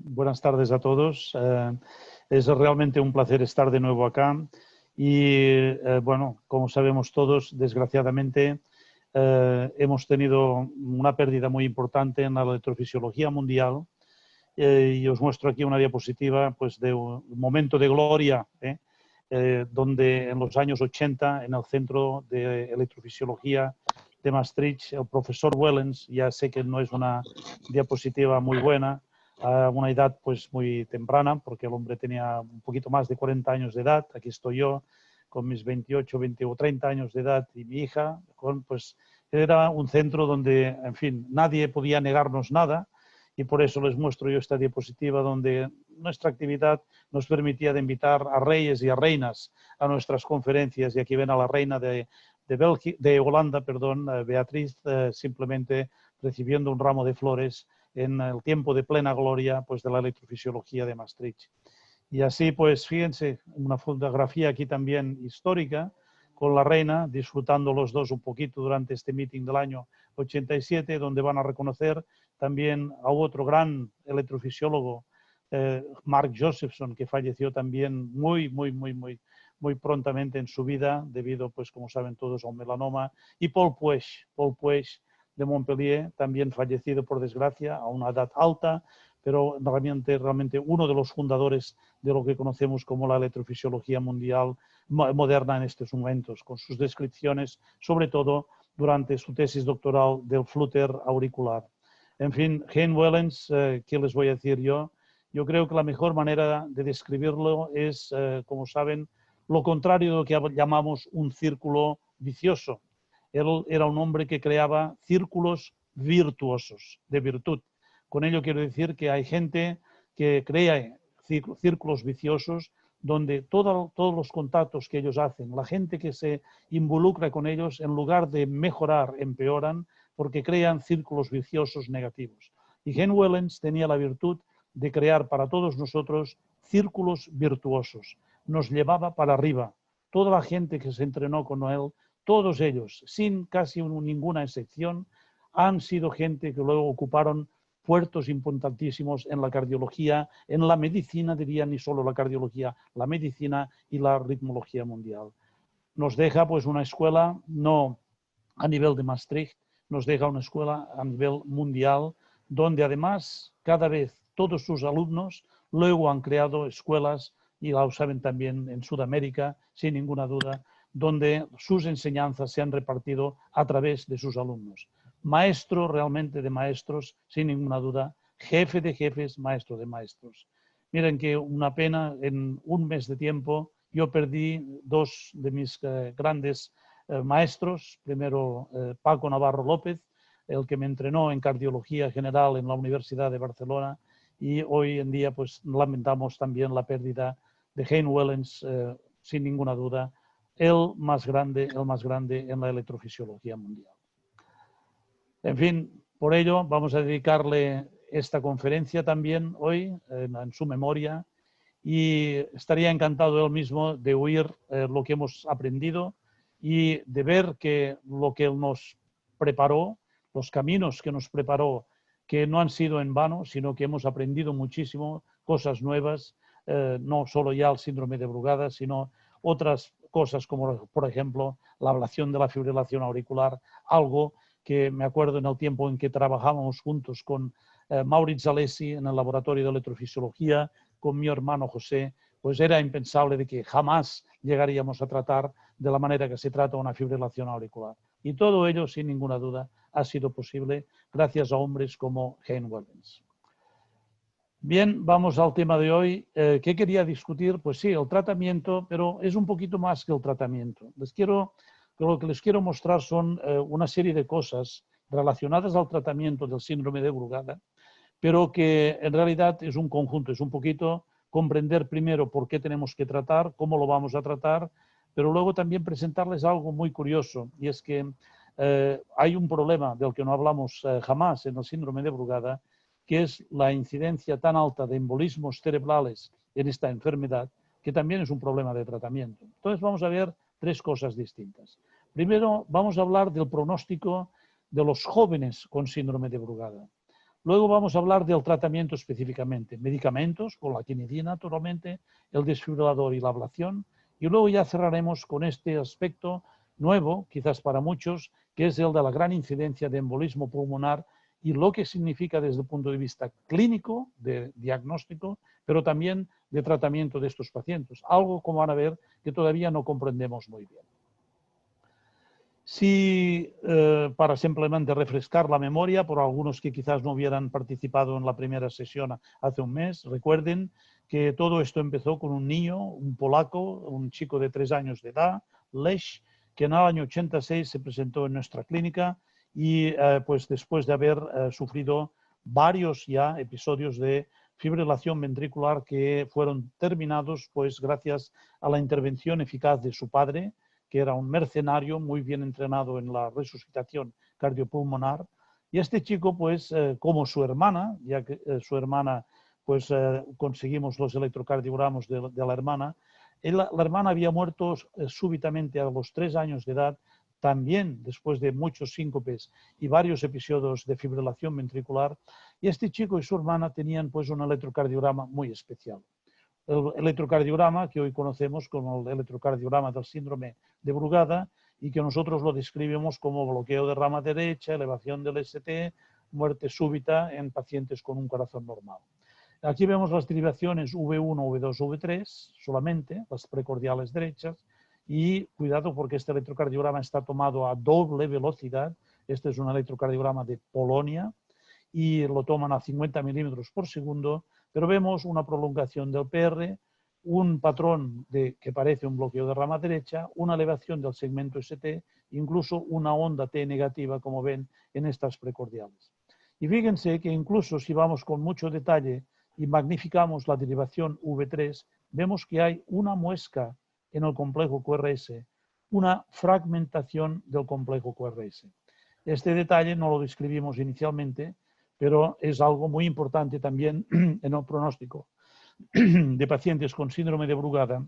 buenas tardes a todos. Es realmente un placer estar de nuevo acá y, bueno, como sabemos todos, desgraciadamente hemos tenido una pérdida muy importante en la electrofisiología mundial y os muestro aquí una diapositiva pues, de un momento de gloria, donde en los años 80, en el Centro de Electrofisiología de Maastricht, el profesor Wellens, ya sé que no es una diapositiva muy buena, a una edad pues muy temprana, porque el hombre tenía un poquito más de 40 años de edad, aquí estoy yo con mis 28, 20 o 30 años de edad y mi hija, pues era un centro donde, en fin, nadie podía negarnos nada y por eso les muestro yo esta diapositiva donde nuestra actividad nos permitía de invitar a reyes y a reinas a nuestras conferencias y aquí ven a la reina de Holanda, perdón, Beatriz, simplemente recibiendo un ramo de flores en el tiempo de plena gloria pues, de la electrofisiología de Maastricht. Y así, pues, fíjense, una fotografía aquí también histórica con la reina, disfrutando los dos un poquito durante este meeting del año 87, donde van a reconocer también a otro gran electrofisiólogo, Mark Josephson, que falleció también muy prontamente en su vida, debido, pues, como saben todos, a un melanoma, y Paul Puech de Montpellier, también fallecido por desgracia a una edad alta, pero realmente uno de los fundadores de lo que conocemos como la electrofisiología mundial moderna en estos momentos, con sus descripciones, sobre todo durante su tesis doctoral del flúter auricular. En fin, Hein Wellens, ¿qué les voy a decir yo? Yo creo que la mejor manera de describirlo es, como saben, lo contrario de lo que llamamos un círculo vicioso. Él era un hombre que creaba círculos virtuosos, de virtud. Con ello quiero decir que hay gente que crea círculos viciosos donde todos los contactos que ellos hacen, la gente que se involucra con ellos, en lugar de mejorar, empeoran, porque crean círculos viciosos negativos. Y Hein Wellens tenía la virtud de crear para todos nosotros círculos virtuosos. Nos llevaba para arriba. Toda la gente que se entrenó con él, todos ellos, sin casi ninguna excepción, han sido gente que luego ocuparon puertos importantísimos en la cardiología, en la medicina, diría, ni solo la cardiología, la medicina y la ritmología mundial. Nos deja pues una escuela, no a nivel de Maastricht, nos deja una escuela a nivel mundial, donde además cada vez todos sus alumnos luego han creado escuelas, y lo saben también en Sudamérica, sin ninguna duda, donde sus enseñanzas se han repartido a través de sus alumnos. Maestro realmente de maestros, sin ninguna duda, jefe de jefes, maestro de maestros. Miren que una pena, en un mes de tiempo yo perdí dos de mis grandes maestros, primero Paco Navarro López, el que me entrenó en cardiología general en la Universidad de Barcelona, y hoy en día pues lamentamos también la pérdida de Hein Wellens, sin ninguna duda, el más grande en la electrofisiología mundial. En fin, por ello vamos a dedicarle esta conferencia también hoy en su memoria, y estaría encantado él mismo de oír lo que hemos aprendido y de ver que lo que él nos preparó, los caminos que nos preparó, que no han sido en vano, sino que hemos aprendido muchísimo, cosas nuevas, no solo ya el síndrome de Brugada, sino otras cosas como, por ejemplo, la ablación de la fibrilación auricular, algo que me acuerdo en el tiempo en que trabajábamos juntos con Maurits Alessi en el laboratorio de electrofisiología, con mi hermano José, pues era impensable de que jamás llegaríamos a tratar de la manera que se trata una fibrilación auricular. Y todo ello, sin ninguna duda, ha sido posible gracias a hombres como Hein Wellens. Bien, vamos al tema de hoy. ¿Qué quería discutir? Pues sí, el tratamiento, pero es un poquito más que el tratamiento. Lo que les quiero mostrar son una serie de cosas relacionadas al tratamiento del síndrome de Brugada, pero que en realidad es un conjunto, es un poquito comprender primero por qué tenemos que tratar, cómo lo vamos a tratar, pero luego también presentarles algo muy curioso, y es que hay un problema del que no hablamos jamás en el síndrome de Brugada, que es la incidencia tan alta de embolismos cerebrales en esta enfermedad, que también es un problema de tratamiento. Entonces vamos a ver tres cosas distintas. Primero vamos a hablar del pronóstico de los jóvenes con síndrome de Brugada. Luego vamos a hablar del tratamiento específicamente, medicamentos, con la quinidina naturalmente, el desfibrilador y la ablación, y luego ya cerraremos con este aspecto nuevo, quizás para muchos, que es el de la gran incidencia de embolismo pulmonar y lo que significa desde el punto de vista clínico, de diagnóstico, pero también de tratamiento de estos pacientes, algo, como van a ver, que todavía no comprendemos muy bien. Sí, para simplemente refrescar la memoria, por algunos que quizás no hubieran participado en la primera sesión hace un mes, recuerden que todo esto empezó con un niño, un polaco, un chico de 3 años de edad, Lech, que en el año 86 se presentó en nuestra clínica y pues después de haber sufrido varios ya episodios de fibrilación ventricular que fueron terminados pues gracias a la intervención eficaz de su padre, que era un mercenario muy bien entrenado en la resucitación cardiopulmonar. Y este chico, pues, como su hermana, ya que su hermana, pues, conseguimos los electrocardiogramas de la hermana, la hermana había muerto súbitamente a los 3 años de edad, también después de muchos síncopes y varios episodios de fibrilación ventricular, y este chico y su hermana tenían pues un electrocardiograma muy especial. El electrocardiograma que hoy conocemos como el electrocardiograma del síndrome de Brugada y que nosotros lo describimos como bloqueo de rama derecha, elevación del ST, muerte súbita en pacientes con un corazón normal. Aquí vemos las derivaciones V1, V2, V3 solamente, las precordiales derechas, y cuidado porque este electrocardiograma está tomado a doble velocidad. Este es un electrocardiograma de Polonia y lo toman a 50 milímetros por segundo, pero vemos una prolongación del PR, un patrón que parece un bloqueo de rama derecha, una elevación del segmento ST, incluso una onda T negativa, como ven en estas precordiales. Y fíjense que incluso si vamos con mucho detalle y magnificamos la derivación V3, vemos que hay una muesca en el complejo QRS, una fragmentación del complejo QRS. Este detalle no lo describimos inicialmente, pero es algo muy importante también en el pronóstico de pacientes con síndrome de Brugada,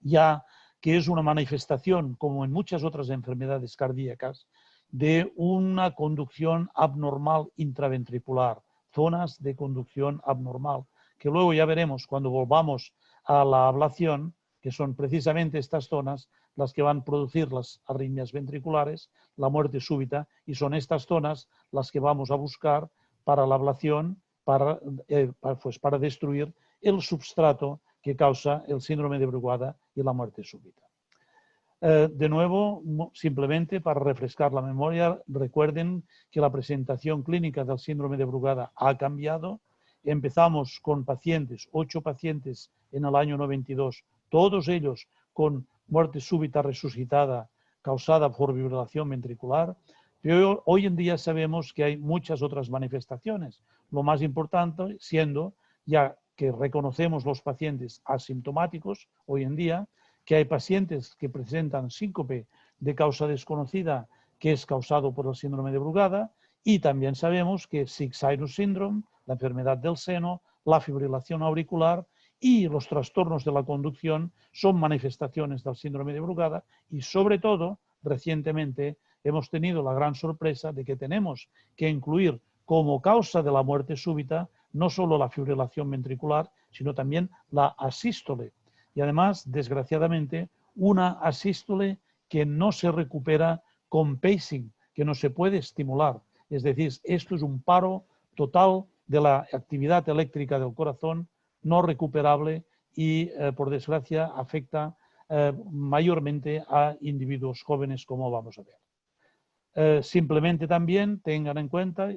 ya que es una manifestación, como en muchas otras enfermedades cardíacas, de una conducción abnormal intraventricular, zonas de conducción abnormal, que luego ya veremos cuando volvamos a la ablación, que son precisamente estas zonas las que van a producir las arritmias ventriculares, la muerte súbita, y son estas zonas las que vamos a buscar para la ablación, para destruir el substrato que causa el síndrome de Brugada y la muerte súbita. De nuevo, simplemente para refrescar la memoria, recuerden que la presentación clínica del síndrome de Brugada ha cambiado. Empezamos con pacientes, 8 pacientes en el año 92, todos ellos con muerte súbita resucitada causada por fibrilación ventricular. Pero hoy en día sabemos que hay muchas otras manifestaciones. Lo más importante siendo, ya que reconocemos los pacientes asintomáticos hoy en día, que hay pacientes que presentan síncope de causa desconocida que es causado por el síndrome de Brugada, y también sabemos que Sick-Cyrus Syndrome, la enfermedad del seno, la fibrilación auricular y los trastornos de la conducción son manifestaciones del síndrome de Brugada, y sobre todo, recientemente hemos tenido la gran sorpresa de que tenemos que incluir como causa de la muerte súbita no solo la fibrilación ventricular, sino también la asístole. Y además, desgraciadamente, una asístole que no se recupera con pacing, que no se puede estimular. Es decir, esto es un paro total de la actividad eléctrica del corazón, no recuperable y, por desgracia, afecta mayormente a individuos jóvenes, como vamos a ver. Simplemente también tengan en cuenta,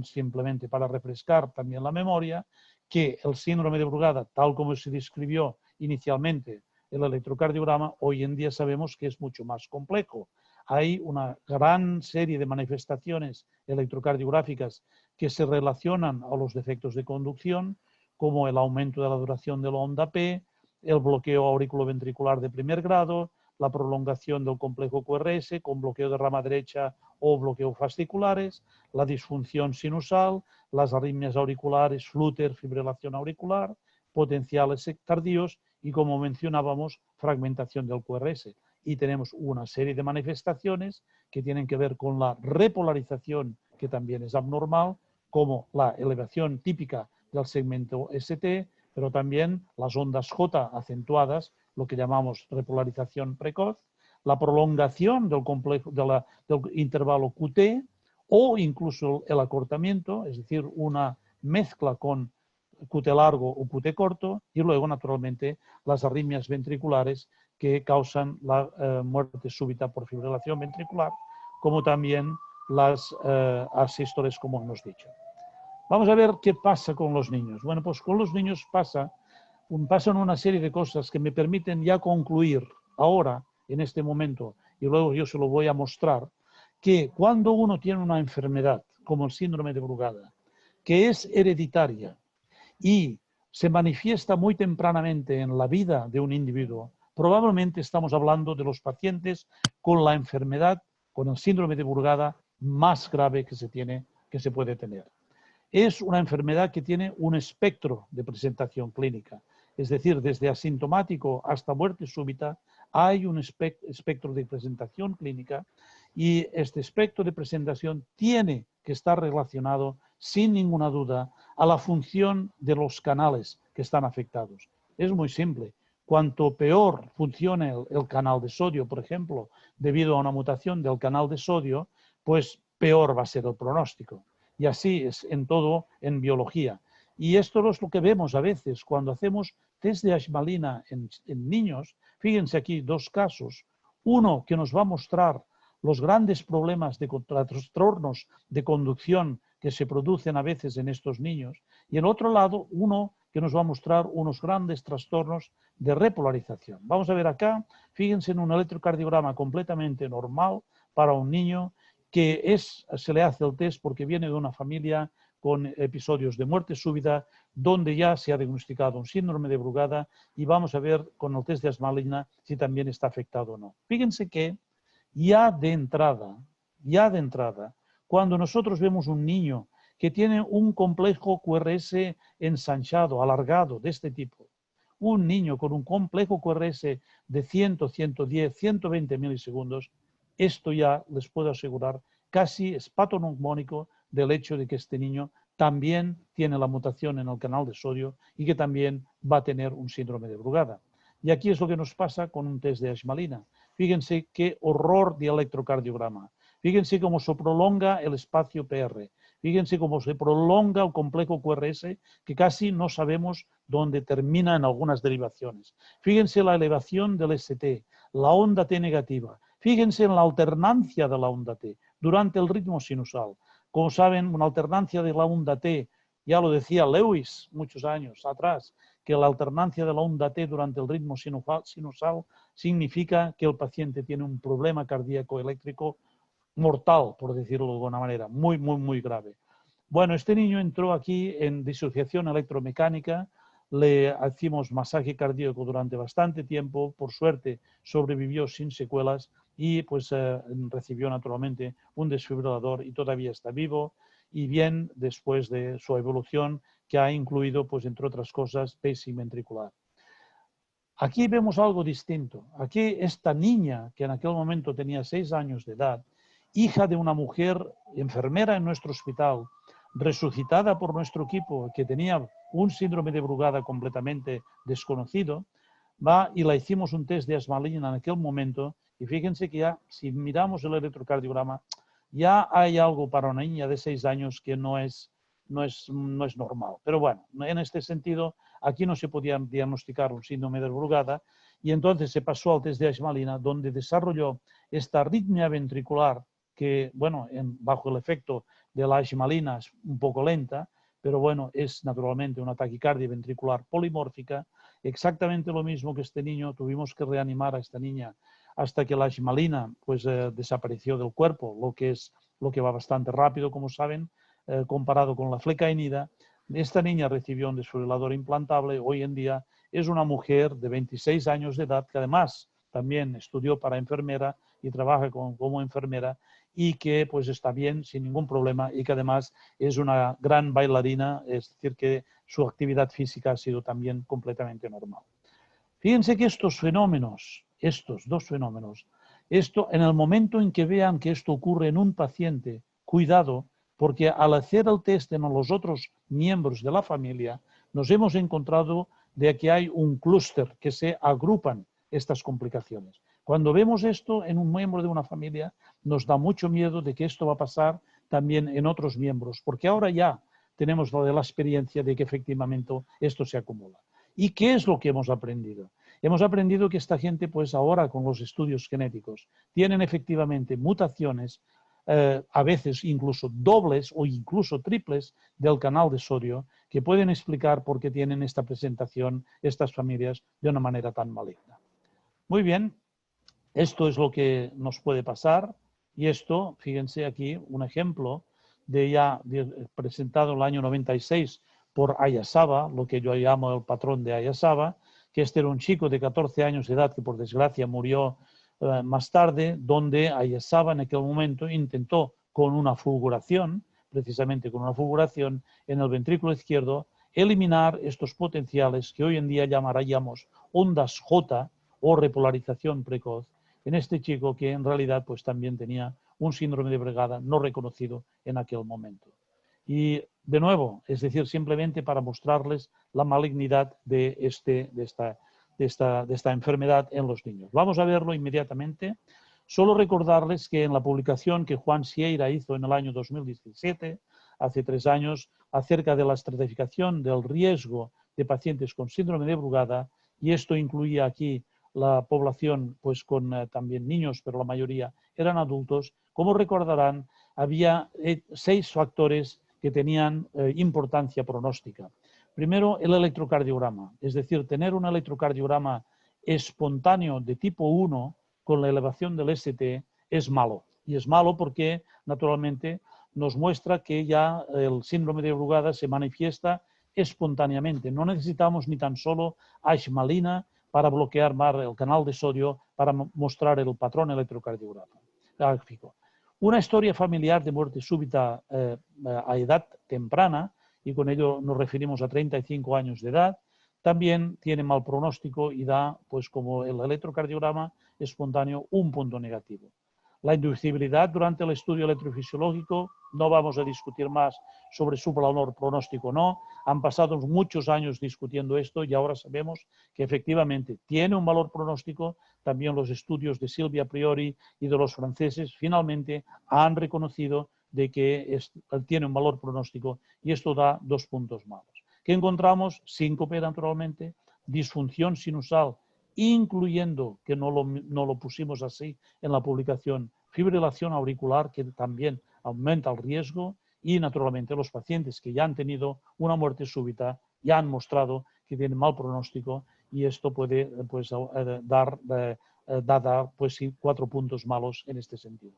simplemente para refrescar también la memoria, que el síndrome de Brugada, tal como se describió inicialmente el electrocardiograma, hoy en día sabemos que es mucho más complejo. Hay una gran serie de manifestaciones electrocardiográficas que se relacionan a los defectos de conducción, como el aumento de la duración de la onda P, el bloqueo auriculoventricular de primer grado, la prolongación del complejo QRS con bloqueo de rama derecha o bloqueo fasciculares, la disfunción sinusal, las arritmias auriculares, flúter, fibrilación auricular, potenciales tardíos y, como mencionábamos, fragmentación del QRS. Y tenemos una serie de manifestaciones que tienen que ver con la repolarización, que también es abnormal, como la elevación típica del segmento ST, pero también las ondas J acentuadas, lo que llamamos repolarización precoz, la prolongación del intervalo QT o incluso el acortamiento, es decir, una mezcla con QT largo o QT corto, y luego, naturalmente, las arritmias ventriculares que causan la muerte súbita por fibrilación ventricular, como también las asístoles, como hemos dicho. Vamos a ver qué pasa con los niños. Bueno, pues con los niños pasan una serie de cosas que me permiten ya concluir ahora, en este momento, y luego yo se lo voy a mostrar, que cuando uno tiene una enfermedad, como el síndrome de Brugada, que es hereditaria y se manifiesta muy tempranamente en la vida de un individuo, probablemente estamos hablando de los pacientes con la enfermedad, con el síndrome de Brugada más grave que se puede tener. Es una enfermedad que tiene un espectro de presentación clínica, es decir, desde asintomático hasta muerte súbita hay un espectro de presentación clínica, y este espectro de presentación tiene que estar relacionado, sin ninguna duda, a la función de los canales que están afectados. Es muy simple. Cuanto peor funcione el canal de sodio, por ejemplo, debido a una mutación del canal de sodio, pues peor va a ser el pronóstico. Y así es en todo en biología. Y esto es lo que vemos a veces cuando hacemos test de Ashmalina en niños. Fíjense aquí dos casos. Uno que nos va a mostrar los grandes problemas de trastornos de conducción que se producen a veces en estos niños. Y en otro lado, uno que nos va a mostrar unos grandes trastornos de repolarización. Vamos a ver acá, fíjense en un electrocardiograma completamente normal para un niño que se le hace el test porque viene de una familia con episodios de muerte súbita, donde ya se ha diagnosticado un síndrome de Brugada, y vamos a ver con el test de Ashmalina si también está afectado o no. Fíjense que ya de entrada, cuando nosotros vemos un niño que tiene un complejo QRS ensanchado, alargado, de este tipo, un niño con un complejo QRS de 100, 110, 120 milisegundos, esto ya les puedo asegurar, casi es patognomónico del hecho de que este niño también tiene la mutación en el canal de sodio y que también va a tener un síndrome de Brugada. Y aquí es lo que nos pasa con un test de Ashmalina. Fíjense qué horror de electrocardiograma. Fíjense cómo se prolonga el espacio PR. Fíjense cómo se prolonga el complejo QRS, que casi no sabemos dónde termina en algunas derivaciones. Fíjense la elevación del ST, la onda T negativa. Fíjense en la alternancia de la onda T durante el ritmo sinusal. Como saben, una alternancia de la onda T, ya lo decía Lewis muchos años atrás, que la alternancia de la onda T durante el ritmo sinusal significa que el paciente tiene un problema cardíaco eléctrico mortal, por decirlo de alguna manera, muy, muy, muy grave. Bueno, este niño entró aquí en disociación electromecánica, le hicimos masaje cardíaco durante bastante tiempo, por suerte sobrevivió sin secuelas y pues recibió naturalmente un desfibrilador y todavía está vivo y bien después de su evolución, que ha incluido, pues entre otras cosas, pacing ventricular. Aquí vemos algo distinto. Aquí esta niña, que en aquel momento tenía 6 años de edad, hija de una mujer enfermera en nuestro hospital, resucitada por nuestro equipo, que tenía un síndrome de Brugada completamente desconocido, va y le hicimos un test de Ashmalina en aquel momento, y fíjense que ya, si miramos el electrocardiograma, ya hay algo para una niña de 6 años que no es normal. Pero bueno, en este sentido, aquí no se podía diagnosticar un síndrome de Brugada, y entonces se pasó al test de Ashmalina, donde desarrolló esta arritmia ventricular que, bueno, bajo el efecto de la Ashmalina es un poco lenta, pero bueno, es naturalmente una taquicardia ventricular polimórfica, exactamente lo mismo que este niño. Tuvimos que reanimar a esta niña hasta que la Ashmalina pues, desapareció del cuerpo, lo que va bastante rápido, como saben, comparado con la flecainida. Esta niña recibió un desfibrilador implantable. Hoy en día es una mujer de 26 años de edad que además también estudió para enfermera y trabaja como enfermera, y que pues está bien, sin ningún problema, y que además es una gran bailarina, es decir, que su actividad física ha sido también completamente normal. Fíjense que estos dos fenómenos, en el momento en que vean que esto ocurre en un paciente, cuidado, porque al hacer el test en los otros miembros de la familia, nos hemos encontrado de que hay un clúster que se agrupan estas complicaciones. Cuando vemos esto en un miembro de una familia, nos da mucho miedo de que esto va a pasar también en otros miembros, porque ahora ya tenemos la experiencia de que efectivamente esto se acumula. ¿Y qué es lo que hemos aprendido? Hemos aprendido que esta gente, pues ahora con los estudios genéticos, tienen efectivamente mutaciones, a veces incluso dobles o incluso triples del canal de sodio, que pueden explicar por qué tienen esta presentación estas familias de una manera tan maligna. Muy bien, esto es lo que nos puede pasar y esto, fíjense aquí, un ejemplo de ya presentado en el año 96 por Ayasawa, lo que yo llamo el patrón de Ayasawa, que este era un chico de 14 años de edad que por desgracia murió más tarde, donde Ayasawa en aquel momento intentó con una fulguración, precisamente con una fulguración en el ventrículo izquierdo, eliminar estos potenciales que hoy en día llamaríamos ondas J o repolarización precoz, en este chico que en realidad pues también tenía un síndrome de Brugada no reconocido en aquel momento. Y de nuevo, es decir, simplemente para mostrarles la malignidad de esta enfermedad en los niños. Vamos a verlo inmediatamente. Solo recordarles que en la publicación que Juan Sierra hizo en el año 2017, hace 3 años, acerca de la estratificación del riesgo de pacientes con síndrome de Brugada, y esto incluía aquí la población pues con también niños, pero la mayoría eran adultos, como recordarán, había 6 factores que tenían importancia pronóstica. Primero, el electrocardiograma, es decir, tener un electrocardiograma espontáneo de tipo 1 con la elevación del ST es malo. Y es malo porque, naturalmente, nos muestra que ya el síndrome de Brugada se manifiesta espontáneamente. No necesitamos ni tan solo ashmalina para bloquear más el canal de sodio para mostrar el patrón electrocardiográfico. Una historia familiar de muerte súbita a edad temprana, y con ello nos referimos a 35 años de edad, también tiene mal pronóstico y da, pues como el electrocardiograma espontáneo, un punto negativo. La inducibilidad durante el estudio electrofisiológico, no vamos a discutir más sobre su valor pronóstico o no, han pasado muchos años discutiendo esto y ahora sabemos que efectivamente tiene un valor pronóstico. También los estudios de Silvia Priori y de los franceses finalmente han reconocido de que tiene un valor pronóstico y esto da 2 puntos malos. ¿Qué encontramos? Síncope naturalmente, disfunción sinusal, incluyendo, que no lo pusimos así en la publicación, fibrilación auricular, que también aumenta el riesgo, y naturalmente los pacientes que ya han tenido una muerte súbita ya han mostrado que tienen mal pronóstico y esto puede pues, dar pues, 4 puntos malos en este sentido.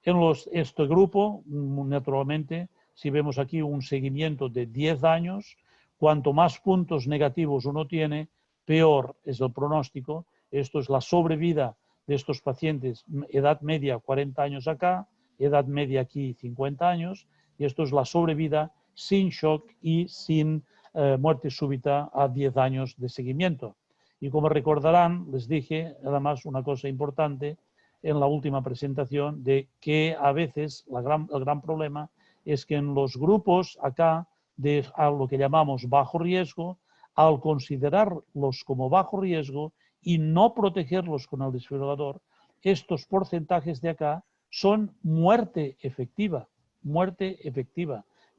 En este grupo, naturalmente, si vemos aquí un seguimiento de 10 años, cuanto más puntos negativos uno tiene, peor es el pronóstico. Esto es la sobrevida de estos pacientes, edad media 40 años acá, edad media aquí 50 años, y esto es la sobrevida sin shock y sin muerte súbita a 10 años de seguimiento. Y como recordarán, les dije además una cosa importante en la última presentación, de que a veces el gran problema es que en los grupos acá de a lo que llamamos bajo riesgo, al considerarlos como bajo riesgo y no protegerlos con el desfibrilador, estos porcentajes de acá son muerte efectiva,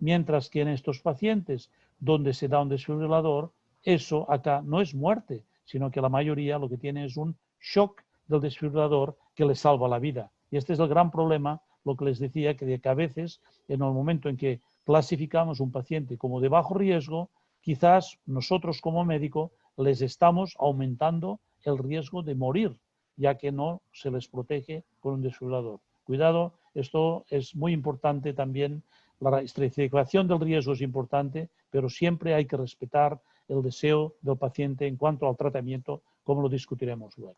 mientras que en estos pacientes donde se da un desfibrilador, eso acá no es muerte, sino que la mayoría lo que tiene es un shock del desfibrilador que les salva la vida. Y este es el gran problema, lo que les decía, que a veces en el momento en que clasificamos un paciente como de bajo riesgo, quizás nosotros como médico les estamos aumentando el riesgo de morir, ya que no se les protege con un desfibrilador. Cuidado, esto es muy importante también. La estratificación del riesgo es importante, pero siempre hay que respetar el deseo del paciente en cuanto al tratamiento, como lo discutiremos luego.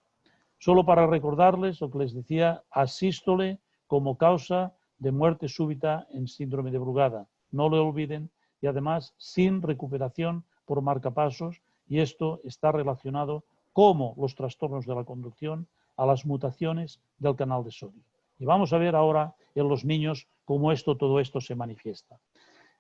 Solo para recordarles lo que les decía, asístole como causa de muerte súbita en síndrome de Brugada. No lo olviden, y además sin recuperación por marcapasos, y esto está relacionado, como los trastornos de la conducción, a las mutaciones del canal de sodio. Y vamos a ver ahora en los niños cómo todo esto se manifiesta.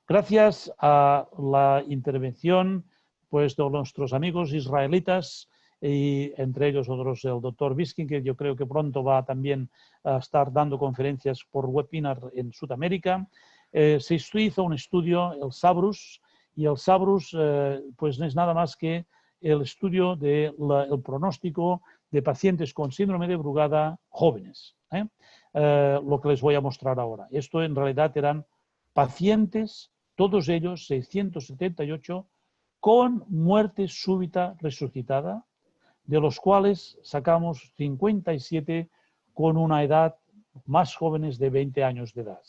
Gracias a la intervención pues, de nuestros amigos israelitas, y entre ellos otros el doctor Biskin, que yo creo que pronto va también a estar dando conferencias por webinar en Sudamérica, se hizo un estudio, el SABRUS, y el SABRUS pues no es nada más que el estudio del pronóstico de pacientes con síndrome de Brugada jóvenes. Lo que les voy a mostrar ahora. Esto en realidad eran pacientes, todos ellos 678, con muerte súbita resucitada, de los cuales sacamos 57 con una edad más jóvenes de 20 años de edad.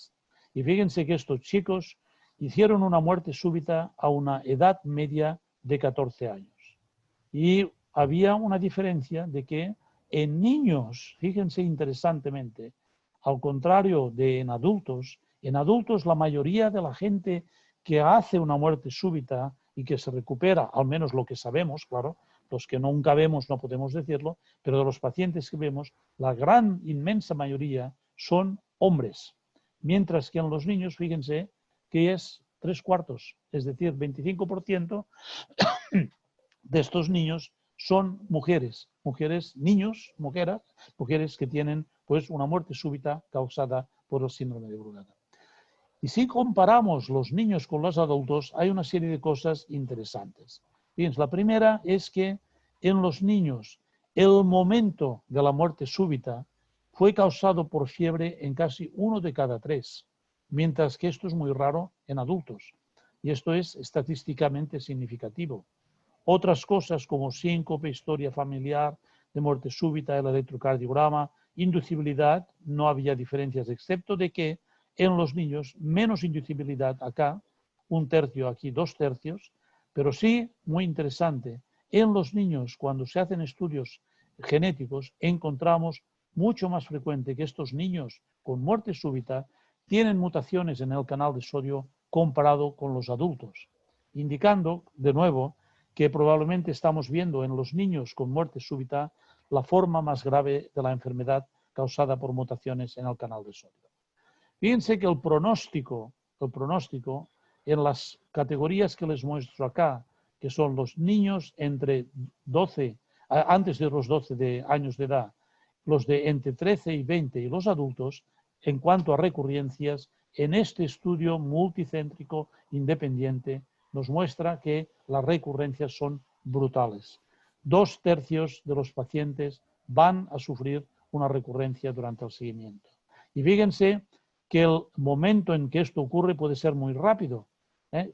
Y fíjense que estos chicos hicieron una muerte súbita a una edad media de 14 años. Y había una diferencia de que en niños, fíjense interesantemente, al contrario de en adultos la mayoría de la gente que hace una muerte súbita y que se recupera, al menos lo que sabemos, claro, los que nunca vemos no podemos decirlo, pero de los pacientes que vemos, la gran, inmensa mayoría son hombres. Mientras que en los niños, fíjense, que es 3/4, es decir, 25% de estos niños son mujeres, mujeres que tienen pues una muerte súbita causada por el síndrome de Brugada. Y si comparamos los niños con los adultos, hay una serie de cosas interesantes. Fíjense, la primera es que en los niños el momento de la muerte súbita fue causado por fiebre en casi 1 de cada 3, mientras que esto es muy raro en adultos. Y esto es estadísticamente significativo. Otras cosas como síncope, historia familiar, de muerte súbita, el electrocardiograma, inducibilidad, no había diferencias, excepto de que en los niños menos inducibilidad acá, 1/3, aquí 2/3, pero sí, muy interesante, en los niños cuando se hacen estudios genéticos encontramos mucho más frecuente que estos niños con muerte súbita tienen mutaciones en el canal de sodio comparado con los adultos, indicando de nuevo que probablemente estamos viendo en los niños con muerte súbita la forma más grave de la enfermedad causada por mutaciones en el canal de sodio. Fíjense que el pronóstico en las categorías que les muestro acá, que son los niños antes de los 12 años de edad, los de entre 13 y 20 y los adultos, en cuanto a recurrencias, en este estudio multicéntrico independiente nos muestra que las recurrencias son brutales. 2/3 de los pacientes van a sufrir una recurrencia durante el seguimiento. Y fíjense que el momento en que esto ocurre puede ser muy rápido.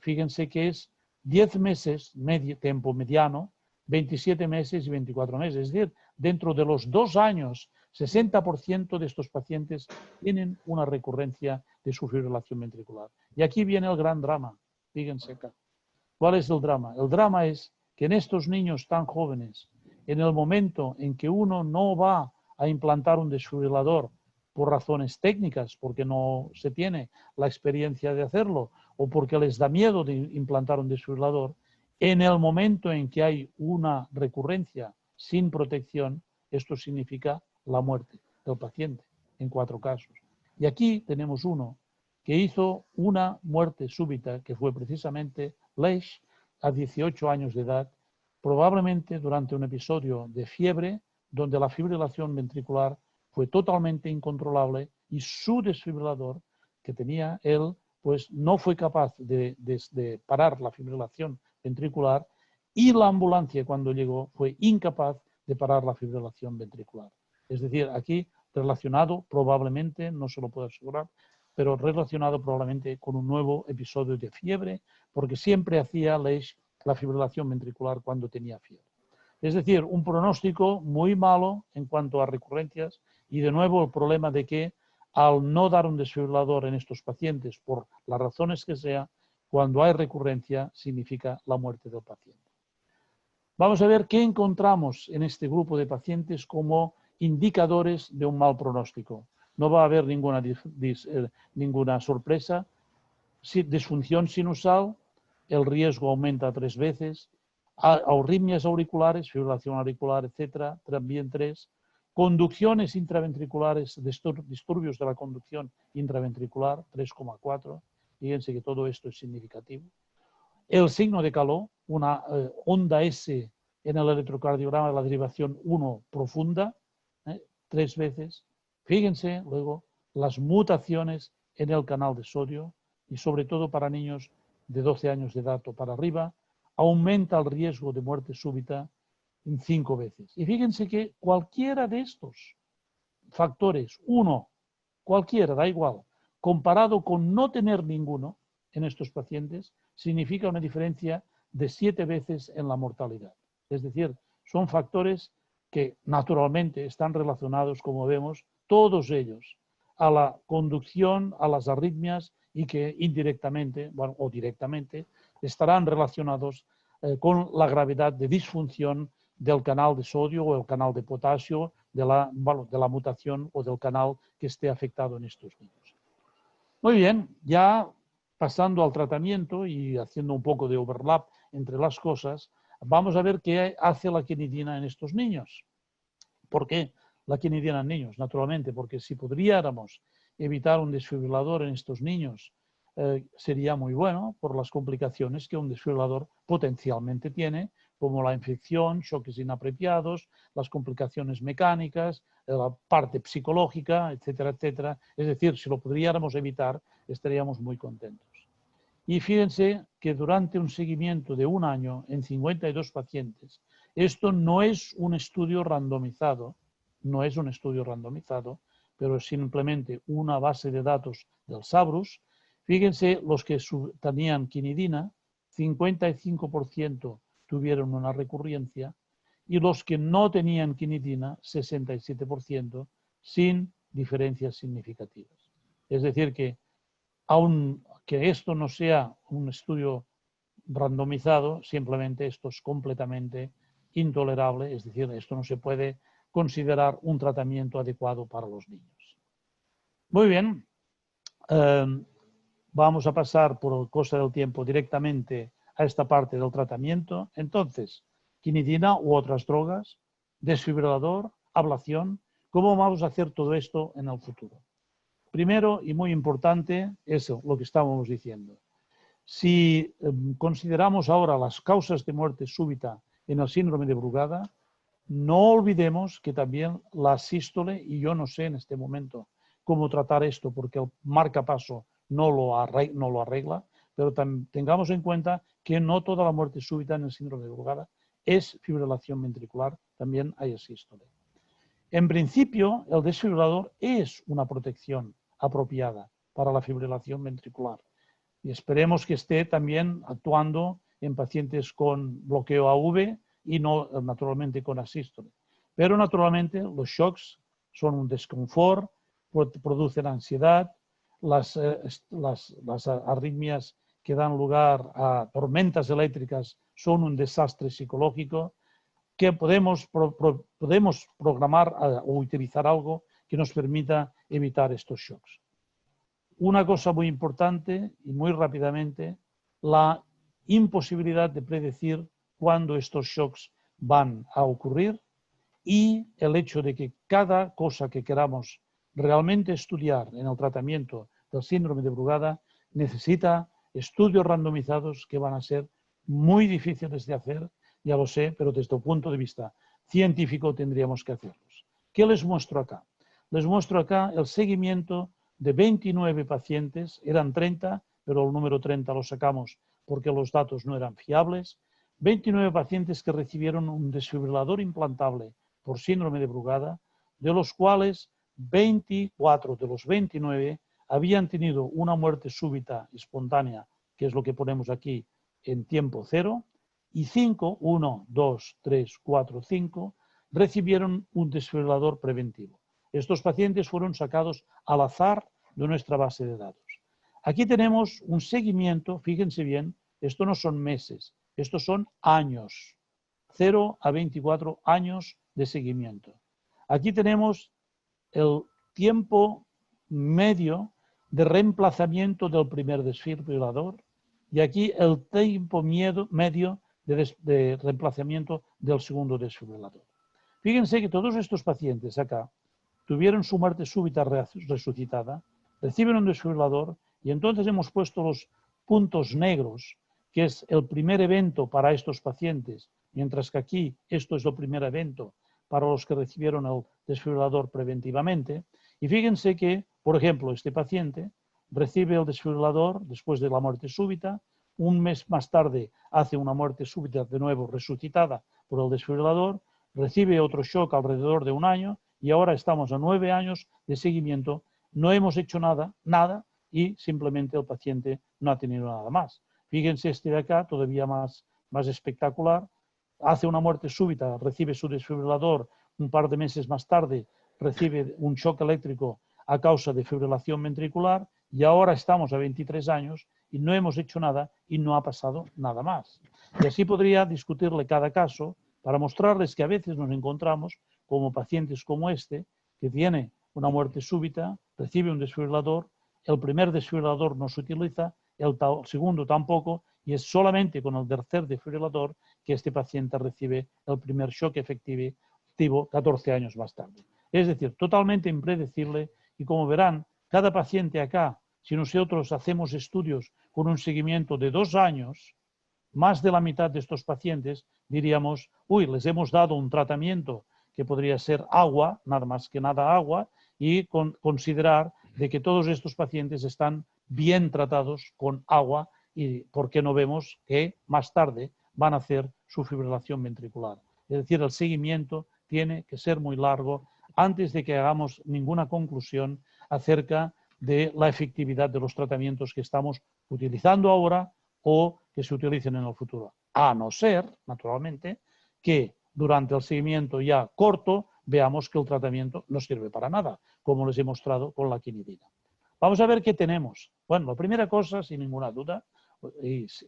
Fíjense que es 10 meses, tiempo mediano, 27 meses y 24 meses. Es decir, dentro de los 2 años, 60% de estos pacientes tienen una recurrencia de su fibrilación ventricular. Y aquí viene el gran drama. Fíjense acá. ¿Cuál es el drama? El drama es que en estos niños tan jóvenes, en el momento en que uno no va a implantar un desfibrilador por razones técnicas, porque no se tiene la experiencia de hacerlo, o porque les da miedo de implantar un desfibrilador, en el momento en que hay una recurrencia sin protección, esto significa la muerte del paciente, en 4 casos. Y aquí tenemos uno que hizo una muerte súbita, que fue precisamente Leish, a 18 años de edad, probablemente durante un episodio de fiebre, donde la fibrilación ventricular fue totalmente incontrolable y su desfibrilador que tenía él, pues no fue capaz de parar la fibrilación ventricular, y la ambulancia cuando llegó fue incapaz de parar la fibrilación ventricular. Es decir, aquí relacionado probablemente, no se lo puedo asegurar, pero relacionado probablemente con un nuevo episodio de fiebre, porque siempre hacía Leish la fibrilación ventricular cuando tenía fiebre. Es decir, un pronóstico muy malo en cuanto a recurrencias, y de nuevo el problema de que al no dar un desfibrilador en estos pacientes, por las razones que sea, cuando hay recurrencia significa la muerte del paciente. Vamos a ver qué encontramos en este grupo de pacientes como indicadores de un mal pronóstico. No va a haber ninguna sorpresa. Disfunción sinusal, el riesgo aumenta 3 veces. Arritmias auriculares, fibrilación auricular, etcétera, también 3. Conducciones intraventriculares, disturbios de la conducción intraventricular, 3,4. Fíjense que todo esto es significativo. El signo de calor, una onda S en el electrocardiograma de la derivación 1 profunda, 3 veces. Fíjense luego las mutaciones en el canal de sodio y sobre todo para niños de 12 años de edad o para arriba, aumenta el riesgo de muerte súbita en 5 veces. Y fíjense que cualquiera de estos factores, cualquiera, da igual, comparado con no tener ninguno en estos pacientes, significa una diferencia de 7 veces en la mortalidad. Es decir, son factores que naturalmente están relacionados, como vemos, todos ellos, a la conducción, a las arritmias y que indirectamente, bueno, o directamente, estarán relacionados con la gravedad de disfunción del canal de sodio o el canal de potasio, de la mutación o del canal que esté afectado en estos niños. Muy bien, ya pasando al tratamiento y haciendo un poco de overlap entre las cosas, vamos a ver qué hace la quinidina en estos niños. ¿Por qué la quinidina en niños? Naturalmente, porque si pudiéramos evitar un desfibrilador en estos niños, sería muy bueno por las complicaciones que un desfibrilador potencialmente tiene, como la infección, choques inapropiados, las complicaciones mecánicas, la parte psicológica, etcétera, etcétera. Es decir, si lo pudiéramos evitar, estaríamos muy contentos. Y fíjense que durante un seguimiento de 1 año en 52 pacientes, esto no es un estudio randomizado, pero es simplemente una base de datos del SABRUS. Fíjense, los que tenían quinidina, 55% tuvieron una recurrencia y los que no tenían quinidina, 67%, sin diferencias significativas. Es decir, que aunque esto no sea un estudio randomizado, simplemente esto es completamente intolerable, es decir, esto no se puede considerar un tratamiento adecuado para los niños. Muy bien, vamos a pasar por cosa del tiempo directamente a esta parte del tratamiento. Entonces, quinidina u otras drogas, desfibrilador, ablación, ¿cómo vamos a hacer todo esto en el futuro? Primero, y muy importante, eso, lo que estábamos diciendo. Si consideramos ahora las causas de muerte súbita en el síndrome de Brugada, no olvidemos que también la sístole, y yo no sé en este momento cómo tratar esto porque el marcapaso no lo arregla, pero tengamos en cuenta que no toda la muerte súbita en el síndrome de Brugada es fibrilación ventricular, también hay sístole. En principio, el desfibrilador es una protección apropiada para la fibrilación ventricular y esperemos que esté también actuando en pacientes con bloqueo AV y no naturalmente con asístole. Pero naturalmente los shocks son un desconfort, producen ansiedad, las arritmias que dan lugar a tormentas eléctricas son un desastre psicológico, que podemos programar o utilizar algo que nos permita evitar estos shocks. Una cosa muy importante y muy rápidamente, la imposibilidad de predecir cuándo estos shocks van a ocurrir y el hecho de que cada cosa que queramos realmente estudiar en el tratamiento del síndrome de Brugada necesita estudios randomizados que van a ser muy difíciles de hacer, ya lo sé, pero desde el punto de vista científico tendríamos que hacerlos. ¿Qué les muestro acá? Les muestro acá el seguimiento de 29 pacientes, eran 30, pero el número 30 lo sacamos porque los datos no eran fiables, 29 pacientes que recibieron un desfibrilador implantable por síndrome de Brugada, de los cuales 24 de los 29 habían tenido una muerte súbita espontánea, que es lo que ponemos aquí en tiempo cero, y 5, 1, 2, 3, 4, 5, recibieron un desfibrilador preventivo. Estos pacientes fueron sacados al azar de nuestra base de datos. Aquí tenemos un seguimiento, fíjense bien, esto no son meses, estos son años, 0 a 24 años de seguimiento. Aquí tenemos el tiempo medio de reemplazamiento del primer desfibrilador y aquí el tiempo medio de reemplazamiento del segundo desfibrilador. Fíjense que todos estos pacientes acá tuvieron su muerte súbita resucitada, reciben un desfibrilador y entonces hemos puesto los puntos negros, que es el primer evento para estos pacientes, mientras que aquí esto es el primer evento para los que recibieron el desfibrilador preventivamente. Y fíjense que, por ejemplo, este paciente recibe el desfibrilador después de la muerte súbita, un mes más tarde hace una muerte súbita de nuevo resucitada por el desfibrilador, recibe otro shock alrededor de un año y ahora estamos a 9 años de seguimiento, no hemos hecho nada y simplemente el paciente no ha tenido nada más. Fíjense este de acá, todavía más espectacular, hace una muerte súbita, recibe su desfibrilador, un par de meses más tarde recibe un shock eléctrico a causa de fibrilación ventricular y ahora estamos a 23 años y no hemos hecho nada y no ha pasado nada más. Y así podría discutirle cada caso para mostrarles que a veces nos encontramos como pacientes como este, que tiene una muerte súbita, recibe un desfibrilador, el primer desfibrilador no se utiliza, el segundo tampoco, y es solamente con el tercer desfibrilador que este paciente recibe el primer shock efectivo 14 años más tarde. Es decir, totalmente impredecible y como verán, cada paciente acá, si nosotros hacemos estudios con un seguimiento de 2 años, más de la mitad de estos pacientes diríamos, uy, les hemos dado un tratamiento que podría ser agua, nada más que nada agua, y considerar de que todos estos pacientes están bien tratados con agua y por qué no vemos que más tarde van a hacer su fibrilación ventricular. Es decir, el seguimiento tiene que ser muy largo antes de que hagamos ninguna conclusión acerca de la efectividad de los tratamientos que estamos utilizando ahora o que se utilicen en el futuro. A no ser, naturalmente, que durante el seguimiento ya corto veamos que el tratamiento no sirve para nada, como les he mostrado con la quinidina. Vamos a ver qué tenemos. Bueno, la primera cosa, sin ninguna duda, es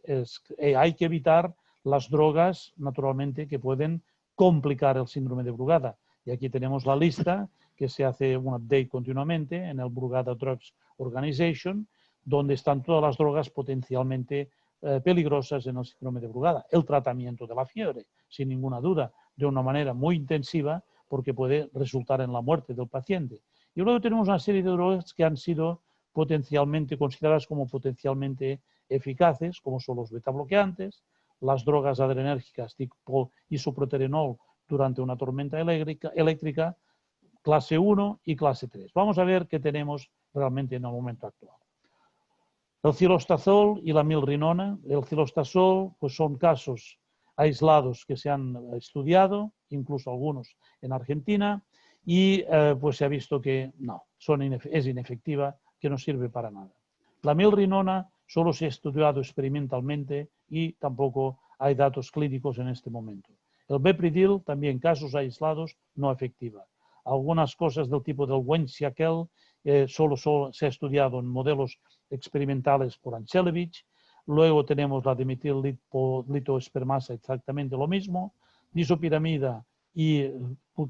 hay que evitar las drogas, naturalmente, que pueden complicar el síndrome de Brugada. Y aquí tenemos la lista, que se hace un update continuamente en el Brugada Drugs Organization, donde están todas las drogas potencialmente peligrosas en el síndrome de Brugada. El tratamiento de la fiebre, sin ninguna duda, de una manera muy intensiva, porque puede resultar en la muerte del paciente. Y luego tenemos una serie de drogas que han sido potencialmente consideradas como potencialmente eficaces, como son los betabloqueantes, las drogas adrenérgicas tipo isoproterenol durante una tormenta eléctrica, clase 1 y clase 3. Vamos a ver qué tenemos realmente en el momento actual. El cilostazol y la milrinona. El cilostazol pues son casos aislados que se han estudiado, incluso algunos en Argentina, y pues se ha visto que no, es inefectiva, que no sirve para nada. La milrinona solo se ha estudiado experimentalmente y tampoco hay datos clínicos en este momento. El Bepridil, también casos aislados, no efectiva. Algunas cosas del tipo del Wensiakel solo se ha estudiado en modelos experimentales por Ancelevich. Luego tenemos la dimetil-litoespermasa, exactamente lo mismo. Disopiramida y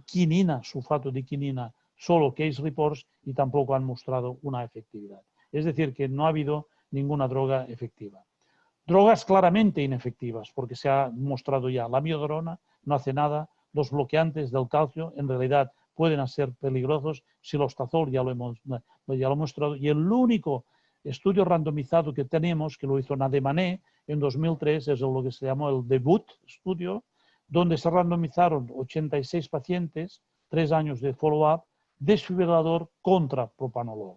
quinina, sulfato de quinina, solo case reports y tampoco han mostrado una efectividad. Es decir, que no ha habido ninguna droga efectiva. Drogas claramente inefectivas, porque se ha mostrado ya la amiodarona, no hace nada, los bloqueantes del calcio en realidad pueden ser peligrosos, silostazol ya lo he mostrado, y el único estudio randomizado que tenemos, que lo hizo Nademané en 2003, es lo que se llamó el DEBUT estudio, donde se randomizaron 86 pacientes, 3 años de follow-up, desfibrilador contra propanolol.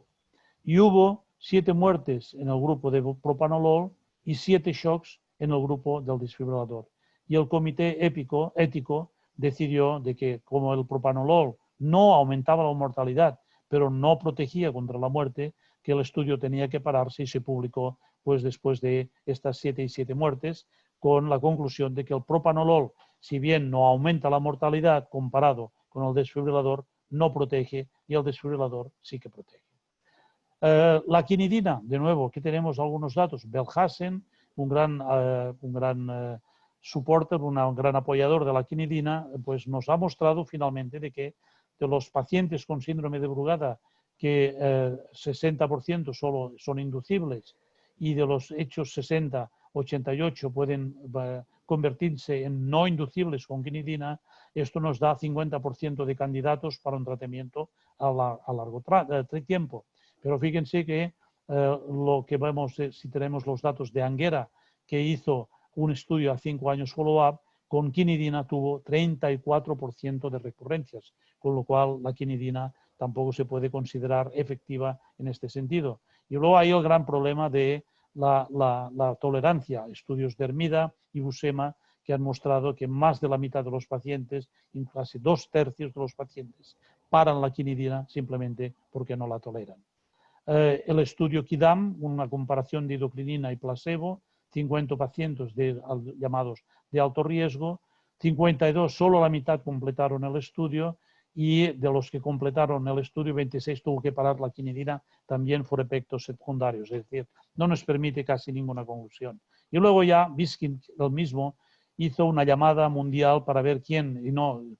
Y hubo 7 muertes en el grupo de propanolol y 7 shocks en el grupo del desfibrilador. Y el comité ético decidió de que como el propanolol no aumentaba la mortalidad, pero no protegía contra la muerte, que el estudio tenía que pararse y se publicó pues después de estas 7 y 7 muertes, con la conclusión de que el propanolol, si bien no aumenta la mortalidad comparado con el desfibrilador, no protege y el desfibrilador sí que protege. La quinidina, de nuevo, aquí tenemos algunos datos. Belhassen, un gran supporter, un gran apoyador de la quinidina, pues nos ha mostrado finalmente de que de los pacientes con síndrome de Brugada, que 60% solo son inducibles y de los hechos 60, 88 convertirse en no inducibles con quinidina, esto nos da 50% de candidatos para un tratamiento a largo tiempo. Pero fíjense que lo que vemos, si tenemos los datos de Anguera, que hizo un estudio a 5 años follow-up, con quinidina tuvo 34% de recurrencias, con lo cual la quinidina tampoco se puede considerar efectiva en este sentido. Y luego hay el gran problema de la tolerancia, estudios de Hermida y Buscema, que han mostrado que más de la mitad de los pacientes, casi 2/3 de los pacientes, paran la quinidina simplemente porque no la toleran. El estudio KIDAM, una comparación de hidroquinina y placebo, 50 pacientes llamados de alto riesgo, 52, solo la mitad completaron el estudio, y de los que completaron el estudio, 26 tuvo que parar la quinidina también por efectos secundarios, es decir, no nos permite casi ninguna conclusión. Y luego ya Biskin, el mismo, hizo una llamada mundial para ver quién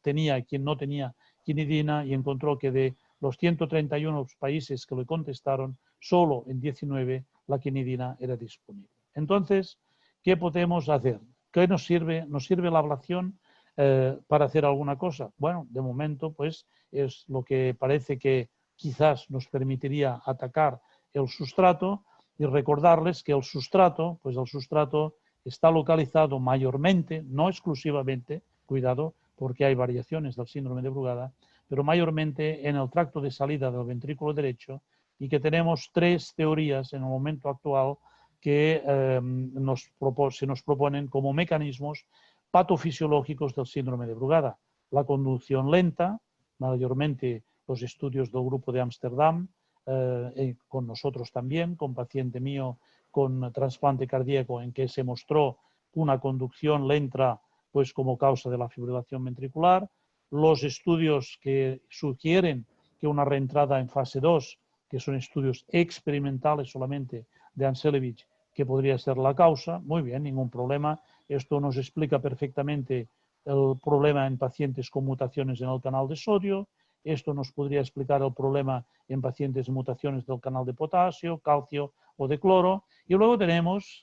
tenía y quién no tenía quinidina, y encontró que de los 131 países que le contestaron, solo en 19 la quinidina era disponible. Entonces, ¿qué podemos hacer? ¿Qué nos sirve? ¿Nos sirve la ablación para hacer alguna cosa? Bueno, de momento, pues es lo que parece que quizás nos permitiría atacar el sustrato, y recordarles que el sustrato está localizado mayormente, no exclusivamente, cuidado, porque hay variaciones del síndrome de Brugada, pero mayormente en el tracto de salida del ventrículo derecho, y que tenemos 3 teorías en el momento actual que se nos proponen como mecanismos patofisiológicos del síndrome de Brugada. La conducción lenta, mayormente los estudios del grupo de Ámsterdam, con nosotros también, con paciente mío con trasplante cardíaco, en que se mostró una conducción lenta pues como causa de la fibrilación ventricular. Los estudios que sugieren que una reentrada en fase 2, que son estudios experimentales solamente de Anselevich, que podría ser la causa, muy bien, ningún problema. Esto nos explica perfectamente el problema en pacientes con mutaciones en el canal de sodio. Esto nos podría explicar el problema en pacientes de mutaciones del canal de potasio, calcio o de cloro. Y luego tenemos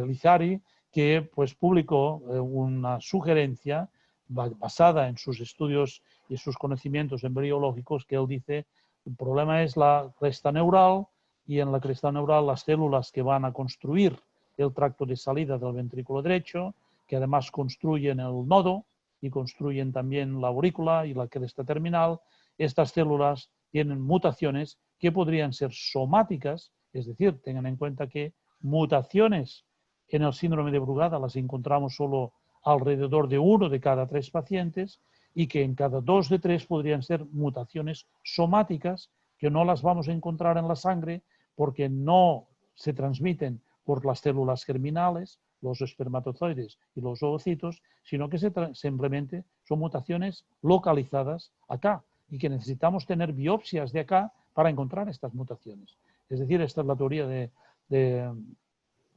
Lizari, que pues publicó una sugerencia basada en sus estudios y sus conocimientos embriológicos, que él dice el problema es la cresta neural, y en la cresta neural las células que van a construir el tracto de salida del ventrículo derecho, que además construyen el nodo y construyen también la aurícula y la cresta terminal, estas células tienen mutaciones que podrían ser somáticas, es decir, tengan en cuenta que mutaciones en el síndrome de Brugada las encontramos solo alrededor de 1 de cada 3 pacientes, y que en cada 2 de 3 podrían ser mutaciones somáticas que no las vamos a encontrar en la sangre porque no se transmiten por las células germinales, los espermatozoides y los ovocitos, sino que simplemente son mutaciones localizadas acá, y que necesitamos tener biopsias de acá para encontrar estas mutaciones. Es decir, esta es la teoría de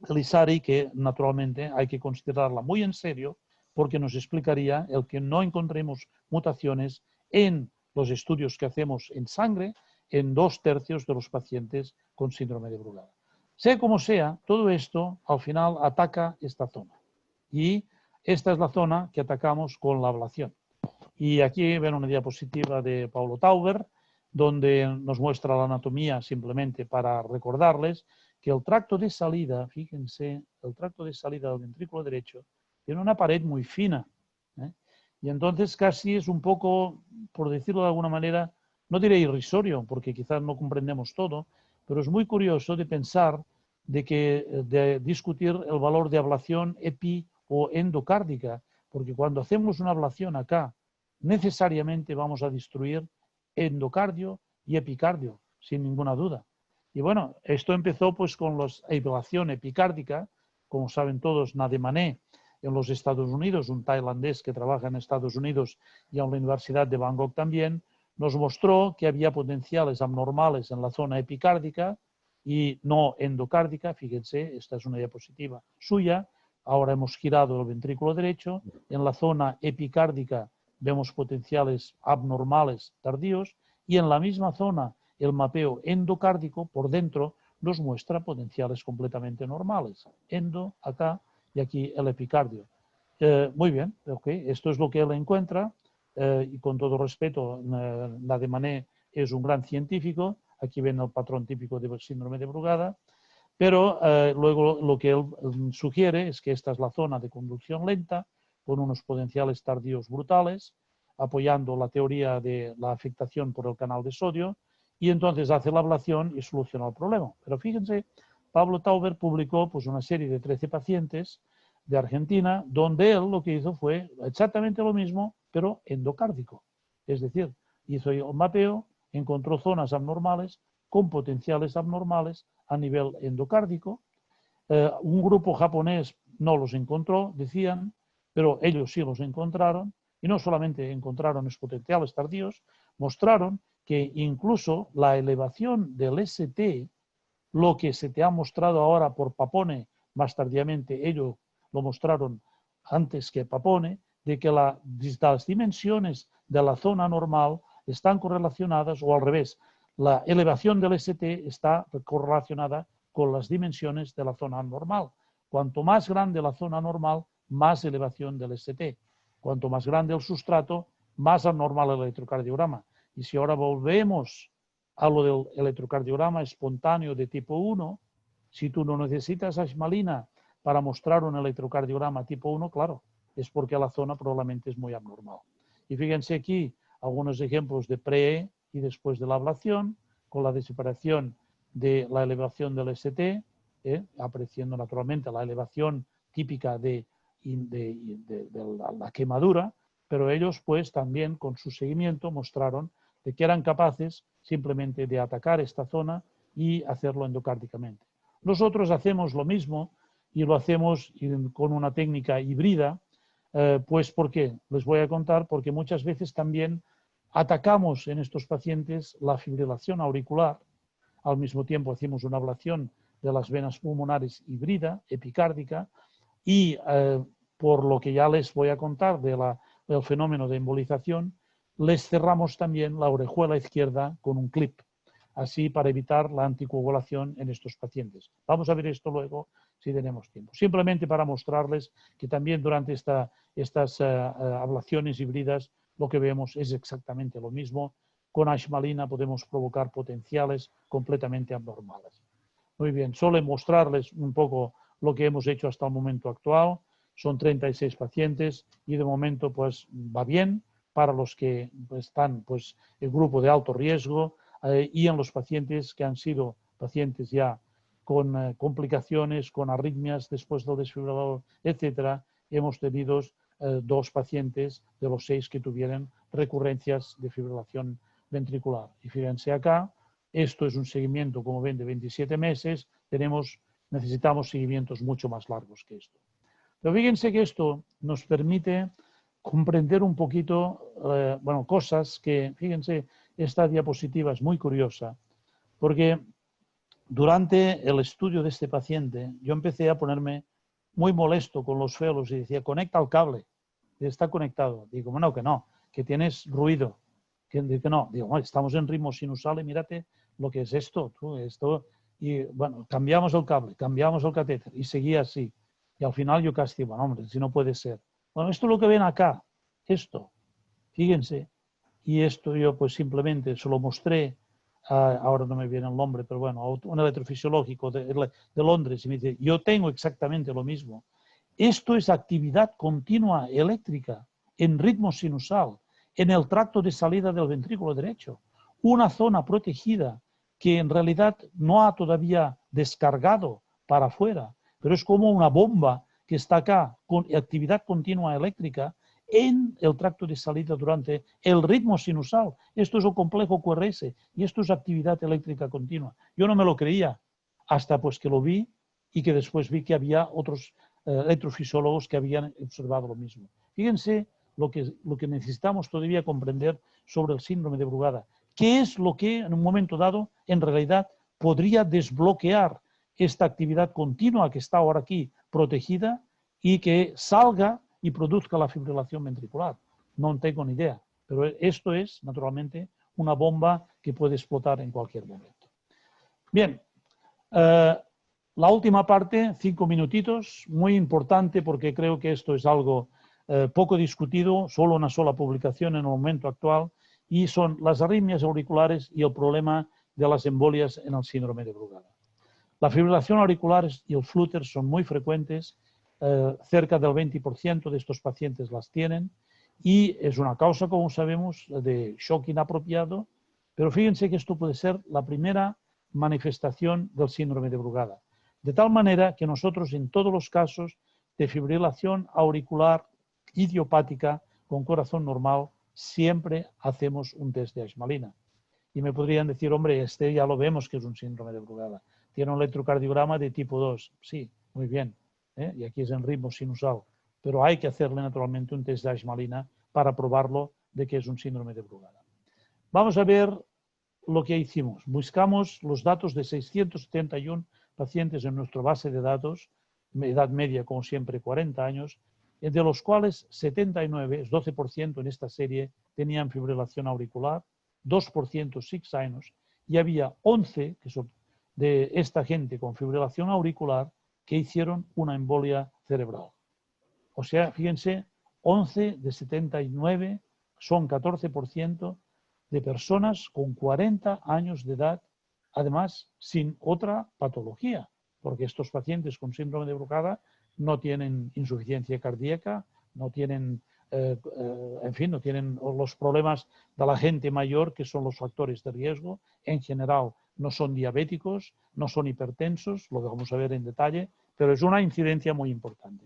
Lizari, que naturalmente hay que considerarla muy en serio, porque nos explicaría el que no encontremos mutaciones en los estudios que hacemos en sangre en 2/3 de los pacientes con síndrome de Brugada. Sea como sea, todo esto al final ataca esta zona, y esta es la zona que atacamos con la ablación. Y aquí ven una diapositiva de Paulo Tauber, donde nos muestra la anatomía, simplemente para recordarles que el tracto de salida, fíjense, el tracto de salida del ventrículo derecho tiene una pared muy fina, ¿eh? Y entonces casi es un poco, por decirlo de alguna manera, no diré irrisorio, porque quizás no comprendemos todo, pero es muy curioso de pensar de discutir el valor de ablación epi o endocárdica, porque cuando hacemos una ablación acá, necesariamente vamos a destruir endocardio y epicardio, sin ninguna duda. Y bueno, esto empezó pues con la ablación epicárdica, como saben todos, Nadia Mané en los Estados Unidos, un tailandés que trabaja en Estados Unidos y en la Universidad de Bangkok también, nos mostró que había potenciales abnormales en la zona epicárdica y no endocárdica. Fíjense, esta es una diapositiva suya. Ahora hemos girado el ventrículo derecho. En la zona epicárdica vemos potenciales abnormales tardíos, y en la misma zona el mapeo endocárdico por dentro nos muestra potenciales completamente normales. Endo, acá, y aquí el epicardio. Muy bien, okay. Esto es lo que él encuentra, y con todo respeto, Lademané es un gran científico, aquí ven el patrón típico del síndrome de Brugada, pero luego lo que él sugiere es que esta es la zona de conducción lenta, con unos potenciales tardíos brutales, apoyando la teoría de la afectación por el canal de sodio, y entonces hace la ablación y soluciona el problema. Pero fíjense, Pablo Tauber publicó pues, una serie de 13 pacientes de Argentina, donde él lo que hizo fue exactamente lo mismo, pero endocárdico. Es decir, hizo el mapeo, encontró zonas abnormales con potenciales abnormales a nivel endocárdico. Un grupo japonés no los encontró, decían, pero ellos sí los encontraron, y no solamente encontraron los potenciales tardíos, mostraron que incluso la elevación del ST, lo que se te ha mostrado ahora por Papone, más tardíamente ellos lo mostraron antes que Papone, de que las dimensiones de la zona normal están correlacionadas, o al revés, la elevación del ST está correlacionada con las dimensiones de la zona normal. Cuanto más grande la zona normal, más elevación del ST. Cuanto más grande el sustrato, más anormal el electrocardiograma. Y si ahora volvemos a lo del electrocardiograma espontáneo de tipo 1, si tú no necesitas ashmalina para mostrar un electrocardiograma tipo 1, claro, es porque la zona probablemente es muy abnormal. Y fíjense aquí algunos ejemplos de pre y después de la ablación, con la separación de la elevación del ST, apareciendo naturalmente la elevación típica de la quemadura, pero ellos pues también con su seguimiento mostraron de que eran capaces simplemente de atacar esta zona y hacerlo endocárdicamente. Nosotros hacemos lo mismo y lo hacemos con una técnica híbrida, pues ¿por qué? Les voy a contar, porque muchas veces también atacamos en estos pacientes la fibrilación auricular, al mismo tiempo hacemos una ablación de las venas pulmonares híbrida, epicárdica, y por lo que ya les voy a contar del fenómeno de embolización, les cerramos también la orejuela izquierda con un clip, así para evitar la anticoagulación en estos pacientes. Vamos a ver esto luego si tenemos tiempo. Simplemente para mostrarles que también durante estas ablaciones híbridas lo que vemos es exactamente lo mismo. Con ashmalina podemos provocar potenciales completamente abnormales. Muy bien, solo mostrarles un poco lo que hemos hecho hasta el momento actual. Son 36 pacientes y de momento pues va bien para los que están pues el grupo de alto riesgo, y en los pacientes que han sido pacientes ya con complicaciones, con arritmias después del desfibrilador, etcétera. Hemos tenido 2 pacientes de los 6 que tuvieron recurrencias de fibrilación ventricular. Y fíjense acá, esto es un seguimiento, como ven, de 27 meses, necesitamos seguimientos mucho más largos que esto. Pero fíjense que esto nos permite comprender un poquito, cosas que, fíjense, esta diapositiva es muy curiosa, porque durante el estudio de este paciente yo empecé a ponerme muy molesto con los felos y decía, conecta el cable, está conectado. Digo, bueno, que no, que tienes ruido. Que no, digo, bueno, estamos en ritmo sinusal y mírate lo que es esto, y bueno, cambiamos el cable, cambiamos el catéter y seguía así. Y al final yo casi digo, bueno, hombre, si no puede ser. Bueno, esto es lo que ven acá, esto, fíjense, y esto yo pues simplemente se lo mostré, ahora no me viene el nombre, pero bueno, a un electrofisiológico de Londres, y me dice, yo tengo exactamente lo mismo. Esto es actividad continua eléctrica en ritmo sinusal, en el tracto de salida del ventrículo derecho, una zona protegida que en realidad no ha todavía descargado para afuera, pero es como una bomba que está acá con actividad continua eléctrica en el tracto de salida durante el ritmo sinusal. Esto es el complejo QRS y esto es actividad eléctrica continua. Yo no me lo creía hasta pues que lo vi y que después vi que había otros electrofisiólogos que habían observado lo mismo. Fíjense lo que necesitamos todavía comprender sobre el síndrome de Brugada. ¿Qué es lo que en un momento dado en realidad podría desbloquear esta actividad continua que está ahora aquí protegida y que salga y produzca la fibrilación ventricular? No tengo ni idea, pero esto es naturalmente una bomba que puede explotar en cualquier momento. Bien, La última parte, 5 minutitos, muy importante porque creo que esto es algo poco discutido, solo una sola publicación en el momento actual, y son las arritmias auriculares y el problema de las embolias en el síndrome de Brugada. La fibrilación auricular y el flutter son muy frecuentes, cerca del 20% de estos pacientes las tienen, y es una causa, como sabemos, de shock inapropiado, pero fíjense que esto puede ser la primera manifestación del síndrome de Brugada. De tal manera que nosotros en todos los casos de fibrilación auricular idiopática con corazón normal siempre hacemos un test de Ashmalina. Y me podrían decir, hombre, este ya lo vemos que es un síndrome de Brugada. Tiene un electrocardiograma de tipo 2. Sí, muy bien. Y aquí es en ritmo sinusal. Pero hay que hacerle naturalmente un test de Ashmalina para probarlo de que es un síndrome de Brugada. Vamos a ver lo que hicimos. Buscamos los datos de 671 pacientes en nuestra base de datos, edad media como siempre 40 años, de los cuales 79, es 12% en esta serie, tenían fibrilación auricular, 2% six sinus, y había 11 que son de esta gente con fibrilación auricular que hicieron una embolia cerebral. O sea, fíjense, 11 de 79 son 14% de personas con 40 años de edad, además sin otra patología, porque estos pacientes con síndrome de Brugada no tienen insuficiencia cardíaca, no tienen, en fin, no tienen los problemas de la gente mayor, que son los factores de riesgo. En general, no son diabéticos, no son hipertensos, lo vamos a ver en detalle, pero es una incidencia muy importante.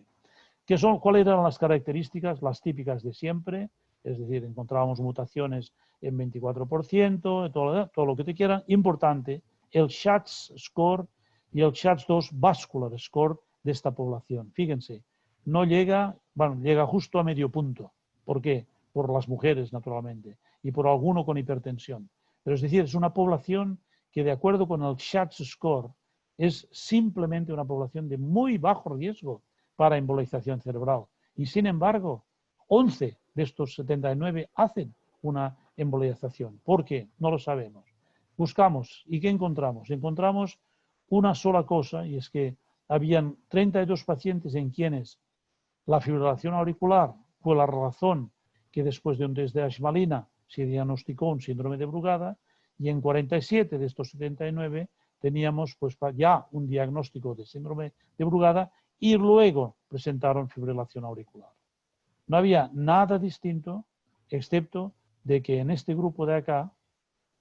¿Cuáles eran las características? Las típicas de siempre, es decir, encontrábamos mutaciones en 24%, todo lo que te quieran. Importante, el SHATS score y el SHATS-2 vascular score de esta población. Fíjense, no llega, bueno, llega justo a medio punto. ¿Por qué? Por las mujeres, naturalmente, y por alguno con hipertensión. Pero es decir, es una población que, de acuerdo con el SHATS score, es simplemente una población de muy bajo riesgo para embolización cerebral. Y sin embargo, 11 de estos 79 hacen una embolización. ¿Por qué? No lo sabemos. Buscamos. ¿Y qué encontramos? Encontramos una sola cosa, y es que habían 32 pacientes en quienes la fibrilación auricular fue la razón que después de un test de Ashmalina se diagnosticó un síndrome de Brugada, y en 47 de estos 79 teníamos pues ya un diagnóstico de síndrome de Brugada y luego presentaron fibrilación auricular. No había nada distinto, excepto de que en este grupo de acá,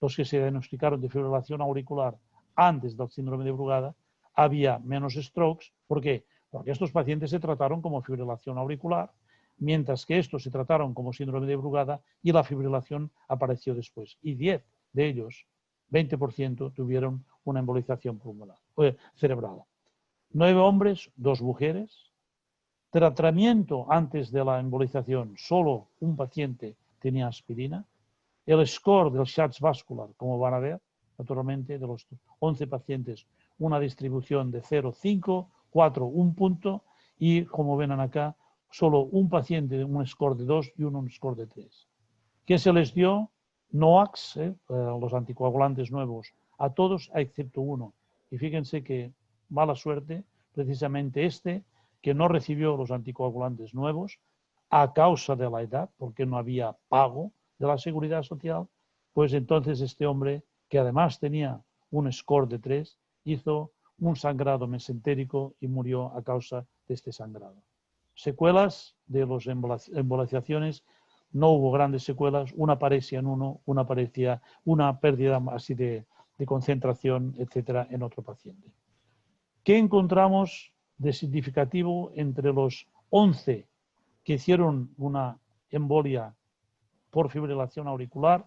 los que se diagnosticaron de fibrilación auricular antes del síndrome de Brugada, había menos strokes. ¿Por qué? Porque estos pacientes se trataron como fibrilación auricular, mientras que estos se trataron como síndrome de Brugada y la fibrilación apareció después. Y 10 de ellos, 20%, tuvieron una embolización pulmonar, cerebral. 9 hombres, 2 mujeres. Tratamiento antes de la embolización, solo un paciente tenía aspirina. El score del SHATS vascular, como van a ver, naturalmente, de los 11 pacientes, una distribución de 0, 5, 4, 1 punto, y como ven acá, solo un paciente, un score de 2 y uno un score de 3. ¿Qué se les dio? NOACs, los anticoagulantes nuevos, a todos excepto uno. Y fíjense que mala suerte, precisamente este, que no recibió los anticoagulantes nuevos a causa de la edad, porque no había pago de la seguridad social, pues entonces este hombre, que además tenía un score de 3, hizo un sangrado mesentérico y murió a causa de este sangrado. Secuelas de las embolizaciones, no hubo grandes secuelas, una paresia en uno, una pérdida así de concentración, etcétera, en otro paciente. ¿Qué encontramos de significativo entre los 11 que hicieron una embolia por fibrilación auricular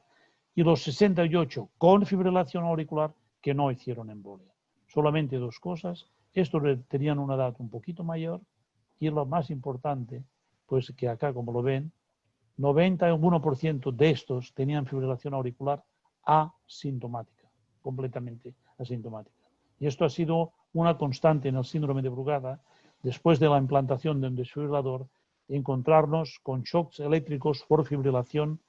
y los 68 con fibrilación auricular que no hicieron embolia? Solamente dos cosas. Estos tenían una edad un poquito mayor y lo más importante, pues que acá, como lo ven, 91% de estos tenían fibrilación auricular asintomática, completamente asintomática. Y esto ha sido una constante en el síndrome de Brugada, después de la implantación de un desfibrilador, encontrarnos con shocks eléctricos por fibrilación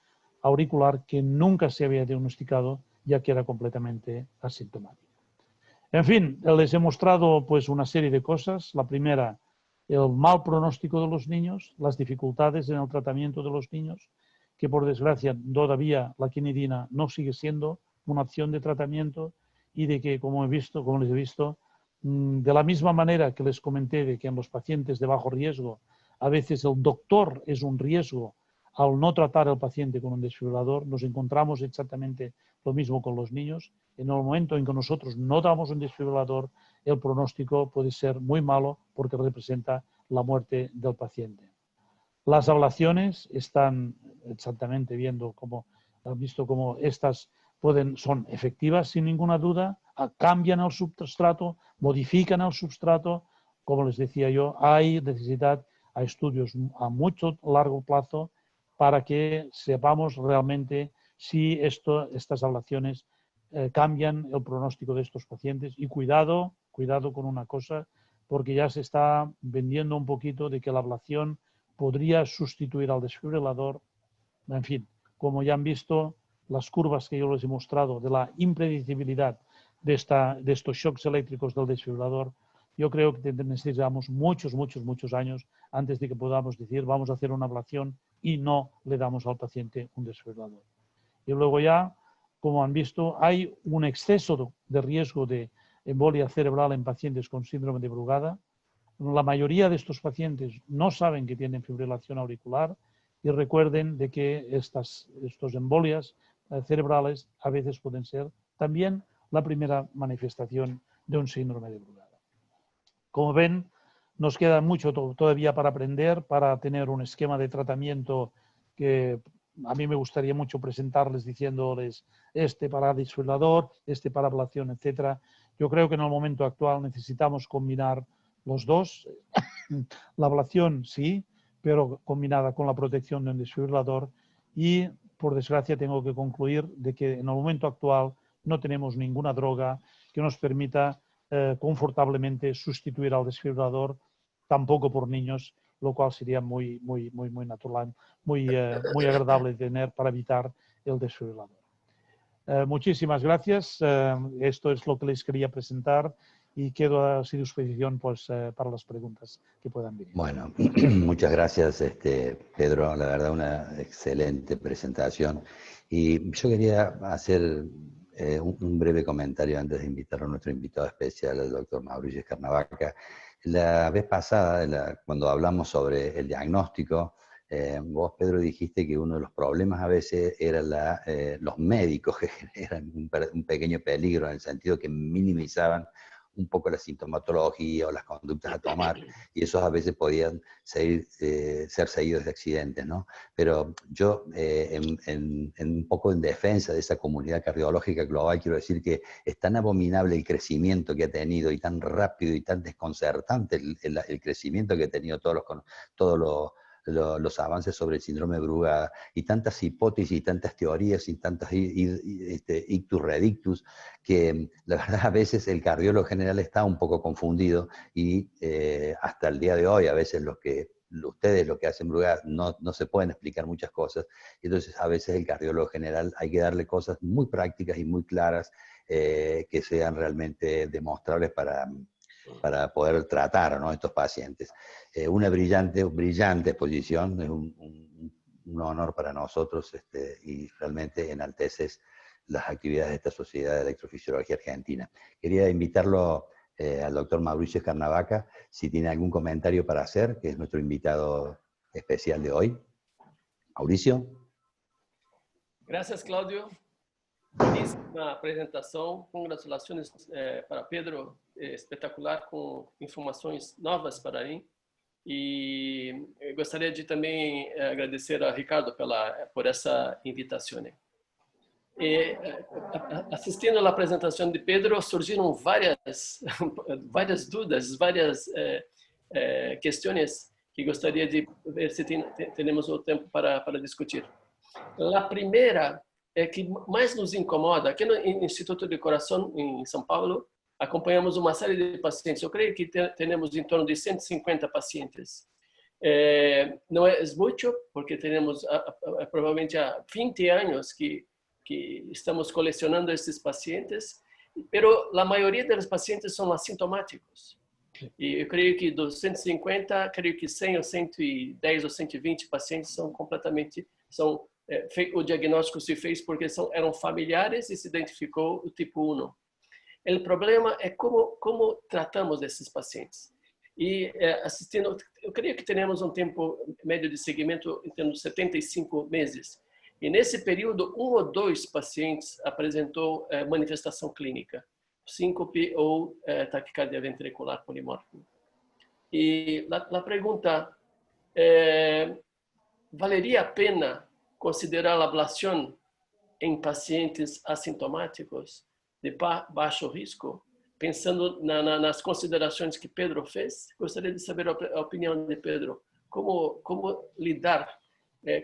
auricular que nunca se había diagnosticado, ya que era completamente asintomática. En fin, les he mostrado pues una serie de cosas. La primera, el mal pronóstico de los niños, las dificultades en el tratamiento de los niños, que por desgracia todavía la quinidina no sigue siendo una opción de tratamiento y de que, como les he visto, de la misma manera que les comenté de que en los pacientes de bajo riesgo a veces el doctor es un riesgo al no tratar al paciente con un desfibrilador, nos encontramos exactamente lo mismo con los niños. En el momento en que nosotros no damos un desfibrilador, el pronóstico puede ser muy malo porque representa la muerte del paciente. Las ablaciones están exactamente viendo cómo han visto cómo estas son efectivas sin ninguna duda, cambian el substrato, modifican el substrato. Como les decía yo, hay necesidad a estudios a mucho largo plazo para que sepamos realmente si estas ablaciones cambian el pronóstico de estos pacientes. Y cuidado con una cosa, porque ya se está vendiendo un poquito de que la ablación podría sustituir al desfibrilador. En fin, como ya han visto, las curvas que yo les he mostrado de la impredecibilidad de estos shocks eléctricos del desfibrilador, yo creo que necesitamos muchos años antes de que podamos decir vamos a hacer una ablación y no le damos al paciente un desfibrilador. Y luego ya, como han visto, hay un exceso de riesgo de embolia cerebral en pacientes con síndrome de Brugada. La mayoría de estos pacientes no saben que tienen fibrilación auricular y recuerden de que estos embolias cerebrales a veces pueden ser también la primera manifestación de un síndrome de Brugada. Como ven, nos queda mucho todavía para aprender, para tener un esquema de tratamiento que a mí me gustaría mucho presentarles diciéndoles este para desfibrilador, este para ablación, etc. Yo creo que en el momento actual necesitamos combinar los dos. La ablación sí, pero combinada con la protección de un desfibrilador y, por desgracia, tengo que concluir de que en el momento actual no tenemos ninguna droga que nos permita confortablemente sustituir al desfibrilador, tampoco por niños, lo cual sería muy natural, muy agradable de tener para evitar el desfibrilador. Muchísimas gracias. Esto es lo que les quería presentar y quedo a su disposición pues, para las preguntas que puedan venir. Bueno, muchas gracias, Pedro. La verdad, una excelente presentación. Y yo quería hacer un breve comentario antes de invitar a nuestro invitado especial, el doctor Mauricio Escarnavaca. La vez pasada, cuando hablamos sobre el diagnóstico, vos, Pedro, dijiste que uno de los problemas a veces era los médicos que generan un pequeño peligro en el sentido que minimizaban un poco la sintomatología o las conductas a tomar, y esos a veces podían ser seguidos de accidentes, ¿no? Pero yo, un poco en defensa de esa comunidad cardiológica global, quiero decir que es tan abominable el crecimiento que ha tenido y tan rápido y tan desconcertante el crecimiento que ha tenido todos los avances sobre el síndrome de Brugada, y tantas hipótesis, y tantas teorías, y tantas ictus redictus, que la verdad a veces el cardiólogo general está un poco confundido, y hasta el día de hoy a veces ustedes lo que hacen Brugada no se pueden explicar muchas cosas, entonces a veces el cardiólogo general hay que darle cosas muy prácticas y muy claras que sean realmente demostrables para poder tratar a estos pacientes. Una brillante exposición, es un honor para nosotros y realmente enalteces las actividades de esta Sociedad de Electrofisiología Argentina. Quería invitarlo al doctor Mauricio Escarnavaca, si tiene algún comentario para hacer, que es nuestro invitado especial de hoy. Mauricio. Gracias, Claudio. Buenísima apresentação. Congratulações para Pedro, espetacular, com informações novas para mim. E gostaria de também agradecer a Ricardo por essa invitação. Assistindo à apresentação de Pedro, surgiram várias dúvidas, várias questões que gostaria de ver se temos o tempo para discutir. A primeira é que mais nos incomoda, aqui no Instituto de Coração, em São Paulo, acompanhamos uma série de pacientes. Eu creio que temos em torno de 150 pacientes. Não é muito, porque temos provavelmente há 20 anos que estamos colecionando esses pacientes, pero la mayoría de los pacientes son asintomáticos. E eu creio que dos 150, creio que 100 ou 110 ou 120 pacientes são completamente, o diagnóstico se fez porque eram familiares e se identificou o tipo 1. O problema é como tratamos desses pacientes. E assistindo, eu creio que temos um tempo médio de seguimento em termos de 75 meses. E nesse período, 1 ou 2 pacientes apresentou manifestação clínica, síncope ou taquicardia ventricular polimórfica. E a pergunta, valeria a pena considerar a ablação em pacientes assintomáticos de baixo risco? Pensando nas considerações que Pedro fez, gostaria de saber a opinião de Pedro. Como lidar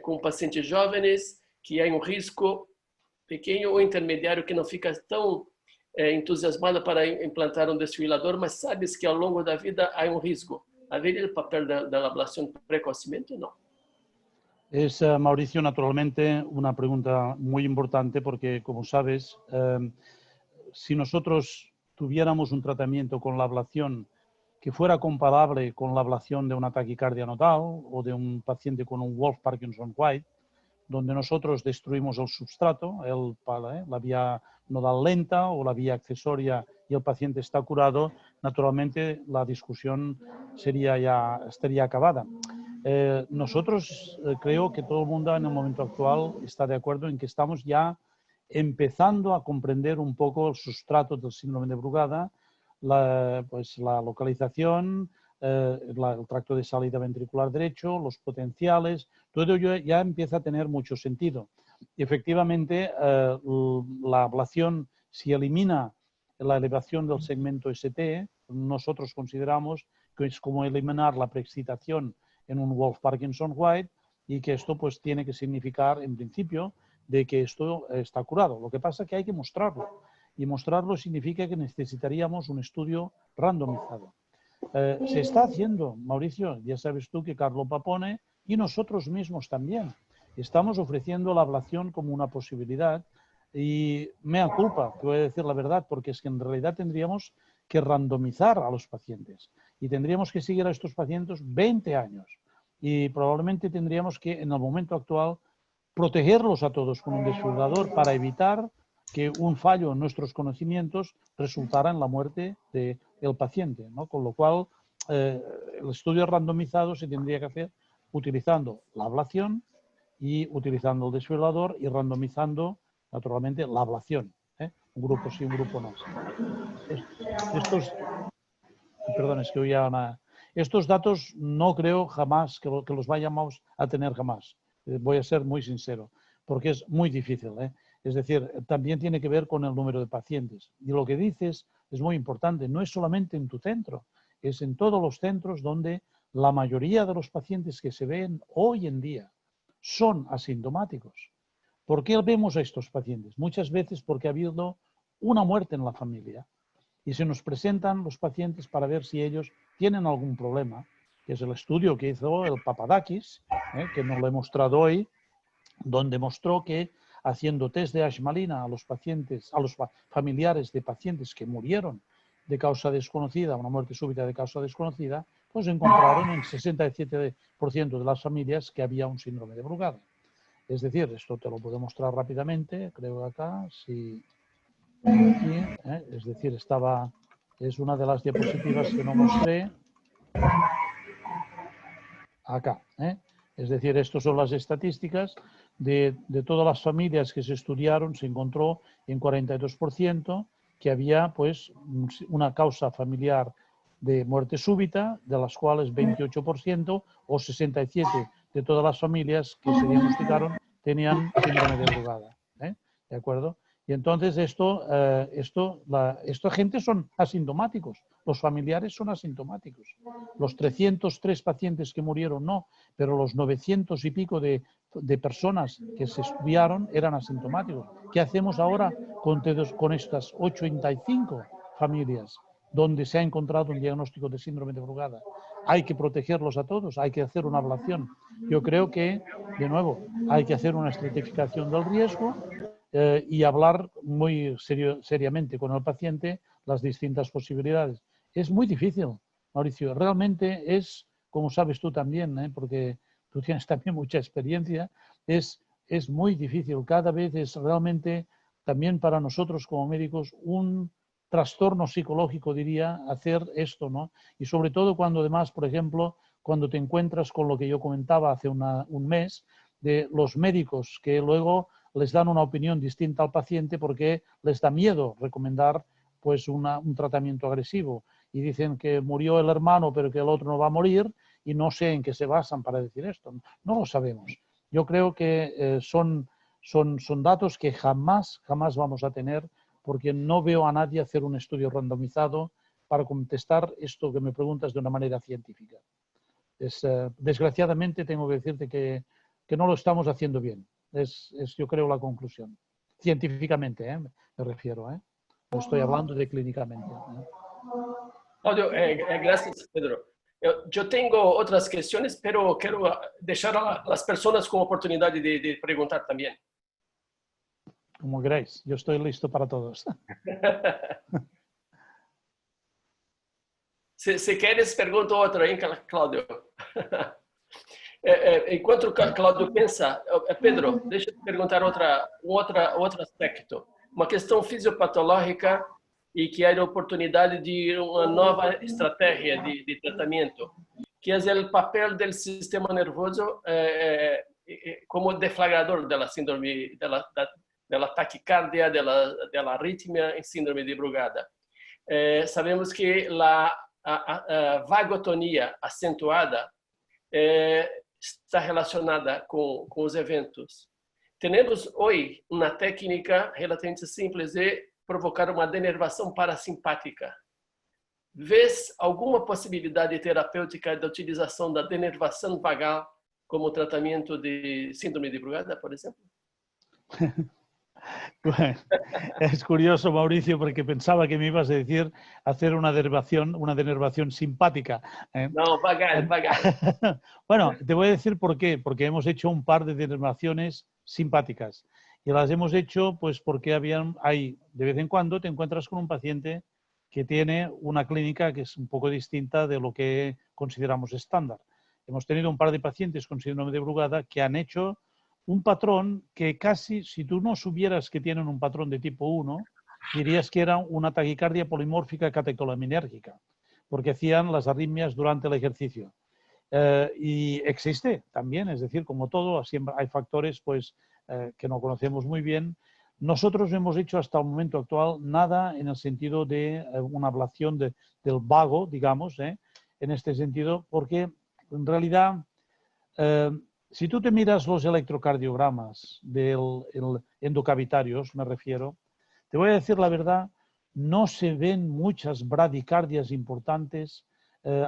com pacientes jovens que há um risco pequeno ou intermediário que não fica tão entusiasmado para implantar um desfibrilador, mas sabes que ao longo da vida há um risco. ¿Haveria o papel da ablação precocemente? Não. Es, Mauricio, naturalmente una pregunta muy importante porque, como sabes, si nosotros tuviéramos un tratamiento con la ablación que fuera comparable con la ablación de una taquicardia nodal o de un paciente con un Wolff-Parkinson-White, donde nosotros destruimos el substrato, la vía nodal lenta o la vía accesoria y el paciente está curado, naturalmente la discusión estaría acabada. Nosotros creo que todo el mundo en el momento actual está de acuerdo en que estamos ya empezando a comprender un poco el sustrato del síndrome de Brugada, la localización, el tracto de salida ventricular derecho, los potenciales, todo ello ya empieza a tener mucho sentido. Y efectivamente, la ablación, si elimina la elevación del segmento ST, nosotros consideramos que es como eliminar la preexcitación en un Wolff-Parkinson-White y que esto pues tiene que significar, en principio, de que esto está curado. Lo que pasa es que hay que mostrarlo. Y mostrarlo significa que necesitaríamos un estudio randomizado. Se está haciendo, Mauricio, ya sabes tú que Carlo Papone y nosotros mismos también estamos ofreciendo la ablación como una posibilidad y mea culpa, te voy a decir la verdad, porque es que en realidad tendríamos que randomizar a los pacientes y tendríamos que seguir a estos pacientes 20 años y probablemente tendríamos que en el momento actual protegerlos a todos con un desfibrilador para evitar que un fallo en nuestros conocimientos resultara en la muerte del paciente, ¿no? Con lo cual, el estudio randomizado se tendría que hacer utilizando la ablación y utilizando el desfibrilador y randomizando, naturalmente, la ablación. Un grupo sí, un grupo no. Estos datos no creo jamás que los vayamos a tener jamás. Voy a ser muy sincero, porque es muy difícil, Es decir, también tiene que ver con el número de pacientes. Y lo que dices es muy importante, no es solamente en tu centro, es en todos los centros donde la mayoría de los pacientes que se ven hoy en día son asintomáticos. ¿Por qué vemos a estos pacientes? Muchas veces porque ha habido una muerte en la familia y se nos presentan los pacientes para ver si ellos tienen algún problema, que es el estudio que hizo el Papadakis, que nos lo he mostrado hoy, donde mostró que haciendo test de Ashmalina a los pacientes, a los familiares de pacientes que murieron de causa desconocida, una muerte súbita de causa desconocida, pues encontraron en 67% de las familias que había un síndrome de Brugada. Es decir, esto te lo puedo mostrar rápidamente, creo que acá, si aquí, es decir, es una de las diapositivas que no mostré, acá, Es decir, estas son las estadísticas de todas las familias que se estudiaron, se encontró en 42% que había pues una causa familiar de muerte súbita, de las cuales 28% o 67% de todas las familias que se diagnosticaron tenían síndrome de Brugada. ¿De acuerdo? Y entonces esta gente son asintomáticos, los familiares son asintomáticos. Los 303 pacientes que murieron no, pero los 900 y pico de personas que se estudiaron eran asintomáticos. ¿Qué hacemos ahora con estas 85 familias donde se ha encontrado un diagnóstico de síndrome de Brugada? Hay que protegerlos a todos, hay que hacer una ablación. Yo creo que, de nuevo, hay que hacer una estratificación del riesgo, y hablar muy seriamente con el paciente las distintas posibilidades. Es muy difícil, Mauricio. Realmente es, como sabes tú también, porque tú tienes también mucha experiencia, es muy difícil. Cada vez es realmente también para nosotros como médicos un trastorno psicológico, diría, hacer esto, ¿no? Y sobre todo cuando además, por ejemplo, cuando te encuentras con lo que yo comentaba hace un mes, de los médicos que luego les dan una opinión distinta al paciente porque les da miedo recomendar pues un tratamiento agresivo y dicen que murió el hermano pero que el otro no va a morir y no sé en qué se basan para decir esto. No lo sabemos. Yo creo que son datos que jamás vamos a tener porque no veo a nadie hacer un estudio randomizado para contestar esto que me preguntas de una manera científica. Desgraciadamente tengo que decirte que no lo estamos haciendo bien. Es yo creo la conclusión. Científicamente, me refiero. No estoy hablando de clínicamente. Claudio, gracias, Pedro. Yo tengo otras cuestiones, pero quiero dejar a las personas con oportunidad de preguntar también. Como queráis, yo estoy listo para todos. Se queres, pergunto outra, hein, Cláudio? Enquanto Cláudio pensa, Pedro, deixa eu te perguntar outro aspecto. Uma questão fisiopatológica e que é a oportunidade de uma nova estratégia de tratamento, que é o papel do sistema nervoso como deflagrador da síndrome, da taquicardia, da arritmia em síndrome de Brugada. Sabemos que a vagotonia acentuada está relacionada com os eventos. Temos hoje uma técnica relativamente simples de provocar uma denervação parasimpática. Vês alguma possibilidade terapêutica da utilização da denervação vagal como tratamento de síndrome de Brugada, por exemplo? Bueno, es curioso, Mauricio, porque pensaba que me ibas a decir hacer una denervación simpática. No, vagal. Bueno, te voy a decir por qué. Porque hemos hecho un par de denervaciones simpáticas. Y las hemos hecho pues porque de vez en cuando te encuentras con un paciente que tiene una clínica que es un poco distinta de lo que consideramos estándar. Hemos tenido un par de pacientes con síndrome de Brugada que han hecho un patrón que casi, si tú no supieras que tienen un patrón de tipo 1, dirías que era una taquicardia polimórfica catecolaminérgica, porque hacían las arritmias durante el ejercicio. Y existe también, es decir, como todo, siempre hay factores pues, que no conocemos muy bien. Nosotros no hemos hecho hasta el momento actual nada en el sentido de una ablación del vago, digamos, en este sentido, porque en realidad... si tú te miras los electrocardiogramas del endocavitarios, me refiero, te voy a decir la verdad, no se ven muchas bradicardias importantes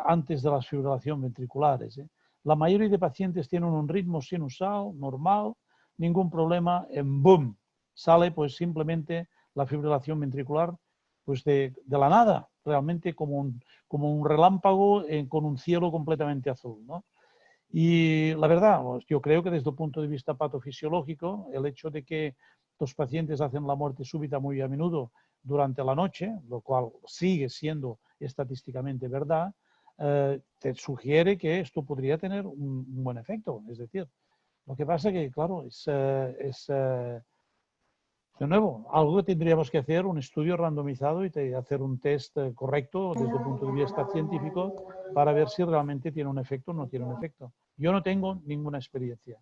antes de la fibrilación ventriculares. La mayoría de pacientes tienen un ritmo sinusal normal, ningún problema, en boom, sale pues simplemente la fibrilación ventricular pues de la nada, realmente como un relámpago con un cielo completamente azul, ¿no? Y la verdad, yo creo que desde el punto de vista patofisiológico, el hecho de que los pacientes hacen la muerte súbita muy a menudo durante la noche, lo cual sigue siendo estadísticamente verdad, te sugiere que esto podría tener un buen efecto. Es decir, lo que pasa que, claro, de nuevo, algo que tendríamos que hacer, un estudio randomizado y hacer un test correcto desde el punto de vista científico para ver si realmente tiene un efecto o no tiene un efecto. Yo no tengo ninguna experiencia.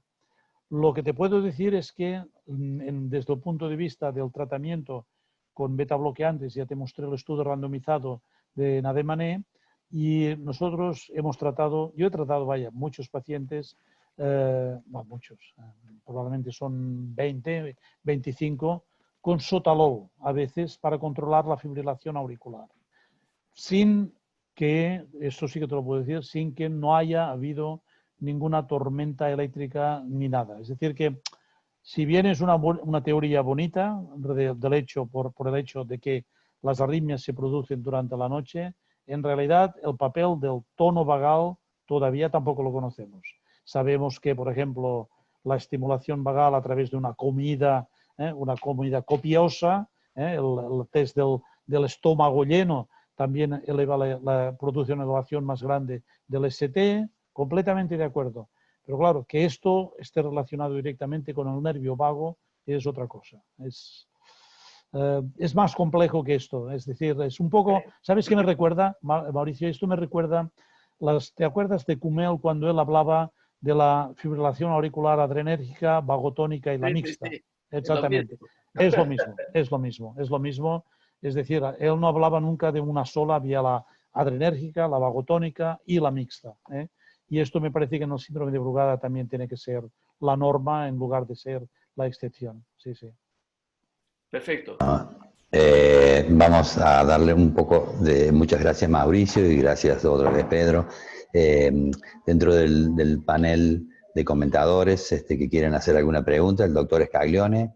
Lo que te puedo decir es que desde el punto de vista del tratamiento con beta bloqueantes, ya te mostré el estudio randomizado de Nademané, y nosotros hemos tratado, yo he tratado, muchos pacientes, muchos, probablemente son 20, 25, con sotalol a veces para controlar la fibrilación auricular. Sin que, esto sí que te lo puedo decir, sin que no haya habido ninguna tormenta eléctrica ni nada. Es decir que si bien es una teoría bonita del hecho, por el hecho de que las arritmias se producen durante la noche, en realidad el papel del tono vagal todavía tampoco lo conocemos. Sabemos que, por ejemplo, la estimulación vagal a través de una comida una comida copiosa, el test del estómago lleno también eleva produce una elevación más grande del ST, completamente de acuerdo. Pero claro, que esto esté relacionado directamente con el nervio vago es otra cosa. Es más complejo que esto. Es decir, es un poco... ¿Sabes qué me recuerda, Mauricio? Esto me recuerda... ¿Te acuerdas de Kummel cuando él hablaba de la fibrilación auricular adrenérgica, vagotónica y la mixta? Sí. Exactamente. Es lo mismo, es lo mismo, es lo mismo. Es decir, él no hablaba nunca de una sola, había la adrenérgica, la vagotónica y la mixta. Y esto me parece que en el síndrome de Brugada también tiene que ser la norma en lugar de ser la excepción. Sí, sí. Perfecto. Vamos a darle un poco de... Muchas gracias, Mauricio, y gracias otra vez, Pedro. Dentro del panel de comentadores que quieren hacer alguna pregunta, el doctor Scaglione.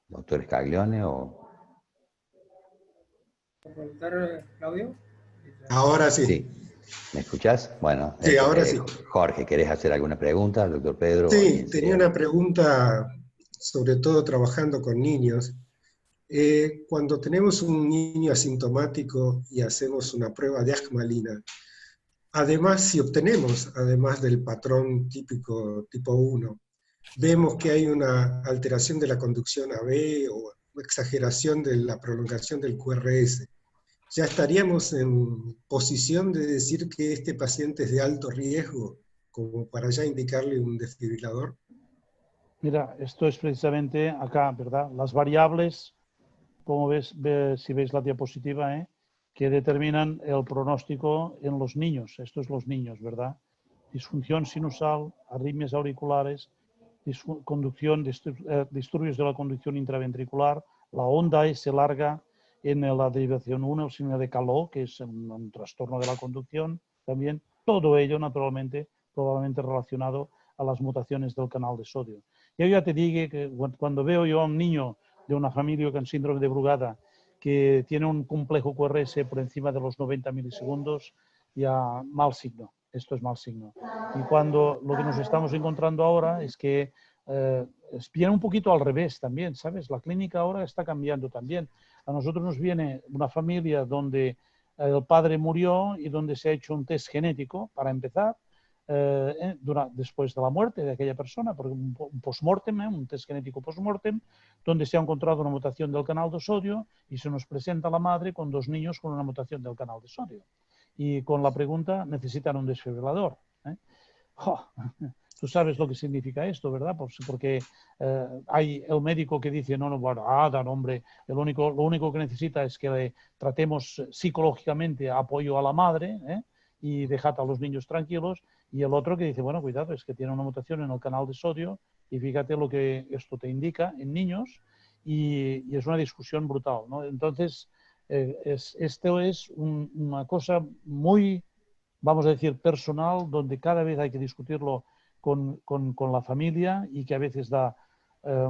Doctor Scaglione o... ¿Preguntar, Claudio? Ahora sí. Sí. ¿Me escuchás? Bueno, sí, ahora sí. Jorge, ¿querés hacer alguna pregunta al doctor Pedro? Sí, tenía una pregunta, sobre todo trabajando con niños. Cuando tenemos un niño asintomático y hacemos una prueba de asmalina, además, si obtenemos, además del patrón típico tipo 1, vemos que hay una alteración de la conducción AB o exageración de la prolongación del QRS, ¿ya estaríamos en posición de decir que este paciente es de alto riesgo, como para ya indicarle un desfibrilador? Mira, esto es precisamente acá, ¿verdad? Las variables, como ves, si veis la diapositiva, que determinan el pronóstico en los niños. Estos los niños, ¿verdad? Disfunción sinusal, arritmias auriculares, disturbios de la conducción intraventricular, la onda S larga en la derivación 1, el signo de Caló, que es un trastorno de la conducción también. Todo ello, naturalmente, probablemente relacionado a las mutaciones del canal de sodio. Yo ya te dije que cuando veo yo a un niño de una familia con síndrome de Brugada que tiene un complejo QRS por encima de los 90 milisegundos, ya mal signo. Esto es mal signo. Y cuando lo que nos estamos encontrando ahora es que viene un poquito al revés también, ¿sabes? La clínica ahora está cambiando también. A nosotros nos viene una familia donde el padre murió y donde se ha hecho un test genético para empezar, después de la muerte de aquella persona, porque un post-mortem, un test genético post-mortem, donde se ha encontrado una mutación del canal de sodio y se nos presenta la madre con 2 niños con una mutación del canal de sodio. Y con la pregunta, ¿necesitan un desfibrilador? Tú sabes lo que significa esto, ¿verdad? Porque hay el médico que dice, no, bueno, hombre, lo único que necesita es que le tratemos psicológicamente apoyo a la madre, y dejad a los niños tranquilos. Y el otro que dice, bueno, cuidado, es que tiene una mutación en el canal de sodio y fíjate lo que esto te indica en niños y es una discusión brutal, ¿no? Entonces, esto es una cosa muy, vamos a decir, personal, donde cada vez hay que discutirlo con la familia y que a veces da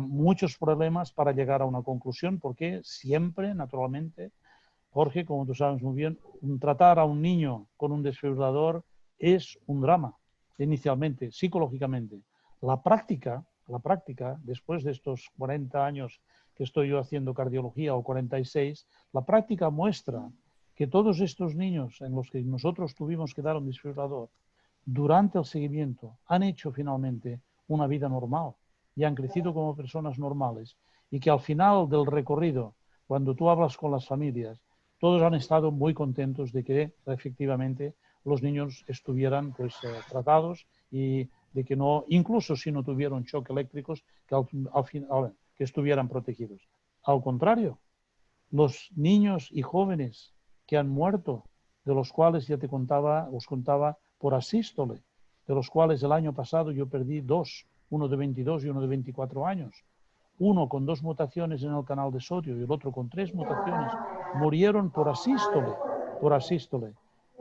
muchos problemas para llegar a una conclusión, porque siempre, naturalmente, Jorge, como tú sabes muy bien, tratar a un niño con un desfibrilador es un drama, inicialmente, psicológicamente. La práctica, después de estos 40 años que estoy yo haciendo cardiología, o 46, la práctica muestra que todos estos niños en los que nosotros tuvimos que dar un desfibrilador, durante el seguimiento, han hecho finalmente una vida normal y han crecido como personas normales, y que al final del recorrido, cuando tú hablas con las familias, todos han estado muy contentos de que efectivamente los niños estuvieran tratados y de que no, incluso si no tuvieron shock eléctricos, que al final que estuvieran protegidos. Al contrario, los niños y jóvenes que han muerto, de los cuales ya os contaba por asístole, de los cuales el año pasado yo perdí 2, uno de 22 y uno de 24 años, uno con 2 mutaciones en el canal de sodio y el otro con 3 mutaciones, murieron por asístole, por asístole.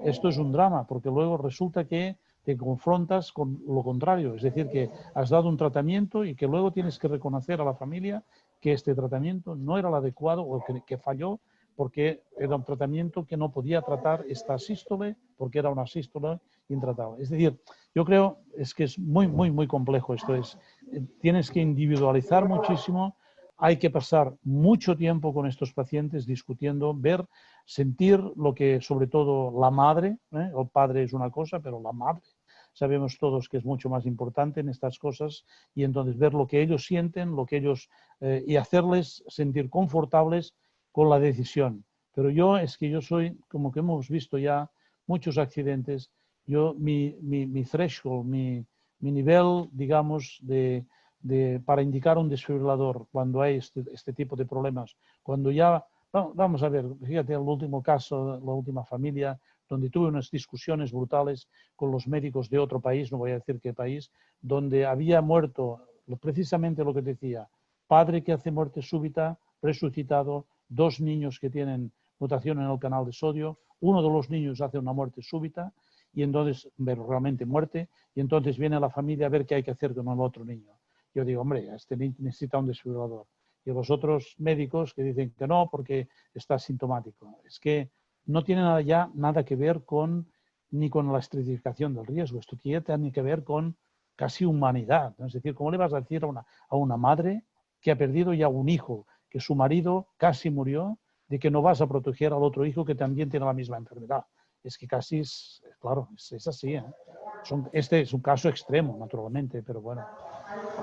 Esto es un drama, porque luego resulta que te confrontas con lo contrario, es decir, que has dado un tratamiento y que luego tienes que reconocer a la familia que este tratamiento no era el adecuado o que falló, porque era un tratamiento que no podía tratar esta asístole porque era una sístole intratable. Es decir, yo creo que es muy complejo esto. Tienes que individualizar muchísimo, hay que pasar mucho tiempo con estos pacientes discutiendo, ver, sentir lo que sobre todo la madre, el padre es una cosa, pero la madre sabemos todos que es mucho más importante en estas cosas, y entonces ver lo que ellos sienten, lo que ellos y hacerles sentir confortables con la decisión. Pero yo soy, como que hemos visto ya muchos accidentes, mi threshold, mi nivel, digamos, para indicar un desfibrilador cuando hay este tipo de problemas, cuando ya, vamos a ver, fíjate el último caso, la última familia, donde tuve unas discusiones brutales con los médicos de otro país, no voy a decir qué país, donde había muerto precisamente lo que decía, padre que hace muerte súbita, resucitado, 2 niños que tienen mutación en el canal de sodio, uno de los niños hace una muerte súbita, y entonces, pero realmente muerte, y entonces viene la familia a ver qué hay que hacer con el otro niño. Yo digo, hombre, este necesita un desfibrilador. Y los otros médicos que dicen que no porque está sintomático. Es que no tiene nada que ver ni con la estratificación del riesgo. Esto tiene que ver con casi humanidad, ¿no? Es decir, ¿cómo le vas a decir a una madre que ha perdido ya un hijo, que su marido casi murió, de que no vas a proteger al otro hijo que también tiene la misma enfermedad? Es que casi claro, es así, ¿eh? Este es un caso extremo, naturalmente, pero bueno.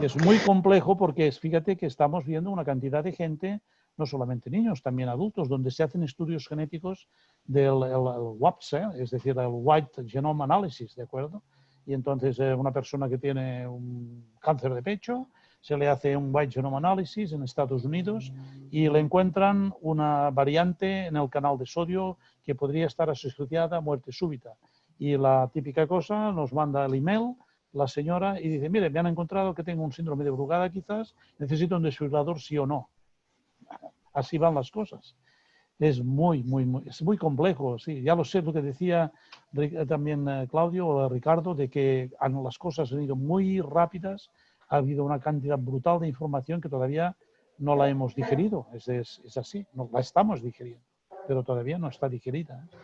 Es muy complejo porque fíjate que estamos viendo una cantidad de gente, no solamente niños, también adultos, donde se hacen estudios genéticos del WAPS, es decir, el White Genome Analysis, ¿de acuerdo? Y entonces una persona que tiene un cáncer de pecho, se le hace un White Genome Analysis en Estados Unidos y le encuentran una variante en el canal de sodio que podría estar asociada a muerte súbita. Y la típica cosa, nos manda el email la señora y dice, mire, me han encontrado que tengo un síndrome de Brugada quizás, necesito un desfibrilador sí o no. Así van las cosas. Es muy complejo, sí. Ya lo sé lo que decía también Claudio o Ricardo, de que las cosas han ido muy rápidas, ha habido una cantidad brutal de información que todavía no la hemos digerido. Es así, no, la estamos digiriendo, pero todavía no está digerida, ¿no?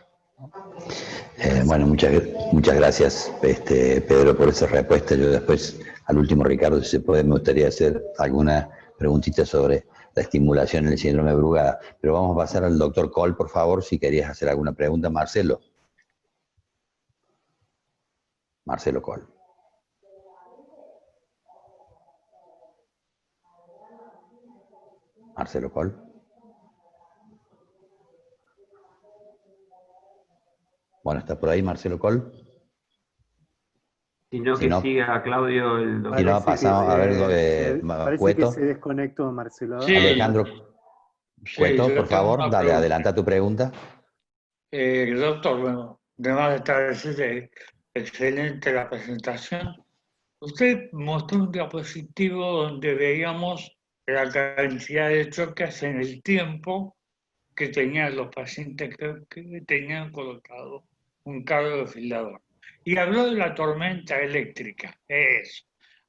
Bueno, muchas gracias, Pedro, por esa respuesta. Yo después, al último, Ricardo, si se puede, me gustaría hacer alguna preguntita sobre la estimulación en el síndrome de Brugada. Pero vamos a pasar al doctor Cole, por favor, si querías hacer alguna pregunta. Marcelo. Marcelo Cole. Marcelo Cole. Bueno, ¿está por ahí Marcelo Cole? Si no, siga Claudio, el doctor. Si no, pasamos a ver parece que se desconectó Marcelo. Sí. Alejandro Cueto, por favor, dale, adelanta tu pregunta. Doctor, bueno, además de estar excelente la presentación, usted mostró un diapositivo donde veíamos la cantidad de choques en el tiempo que tenían los pacientes que tenían colocado un cardiofibrilador. Y habló de la tormenta eléctrica, eso.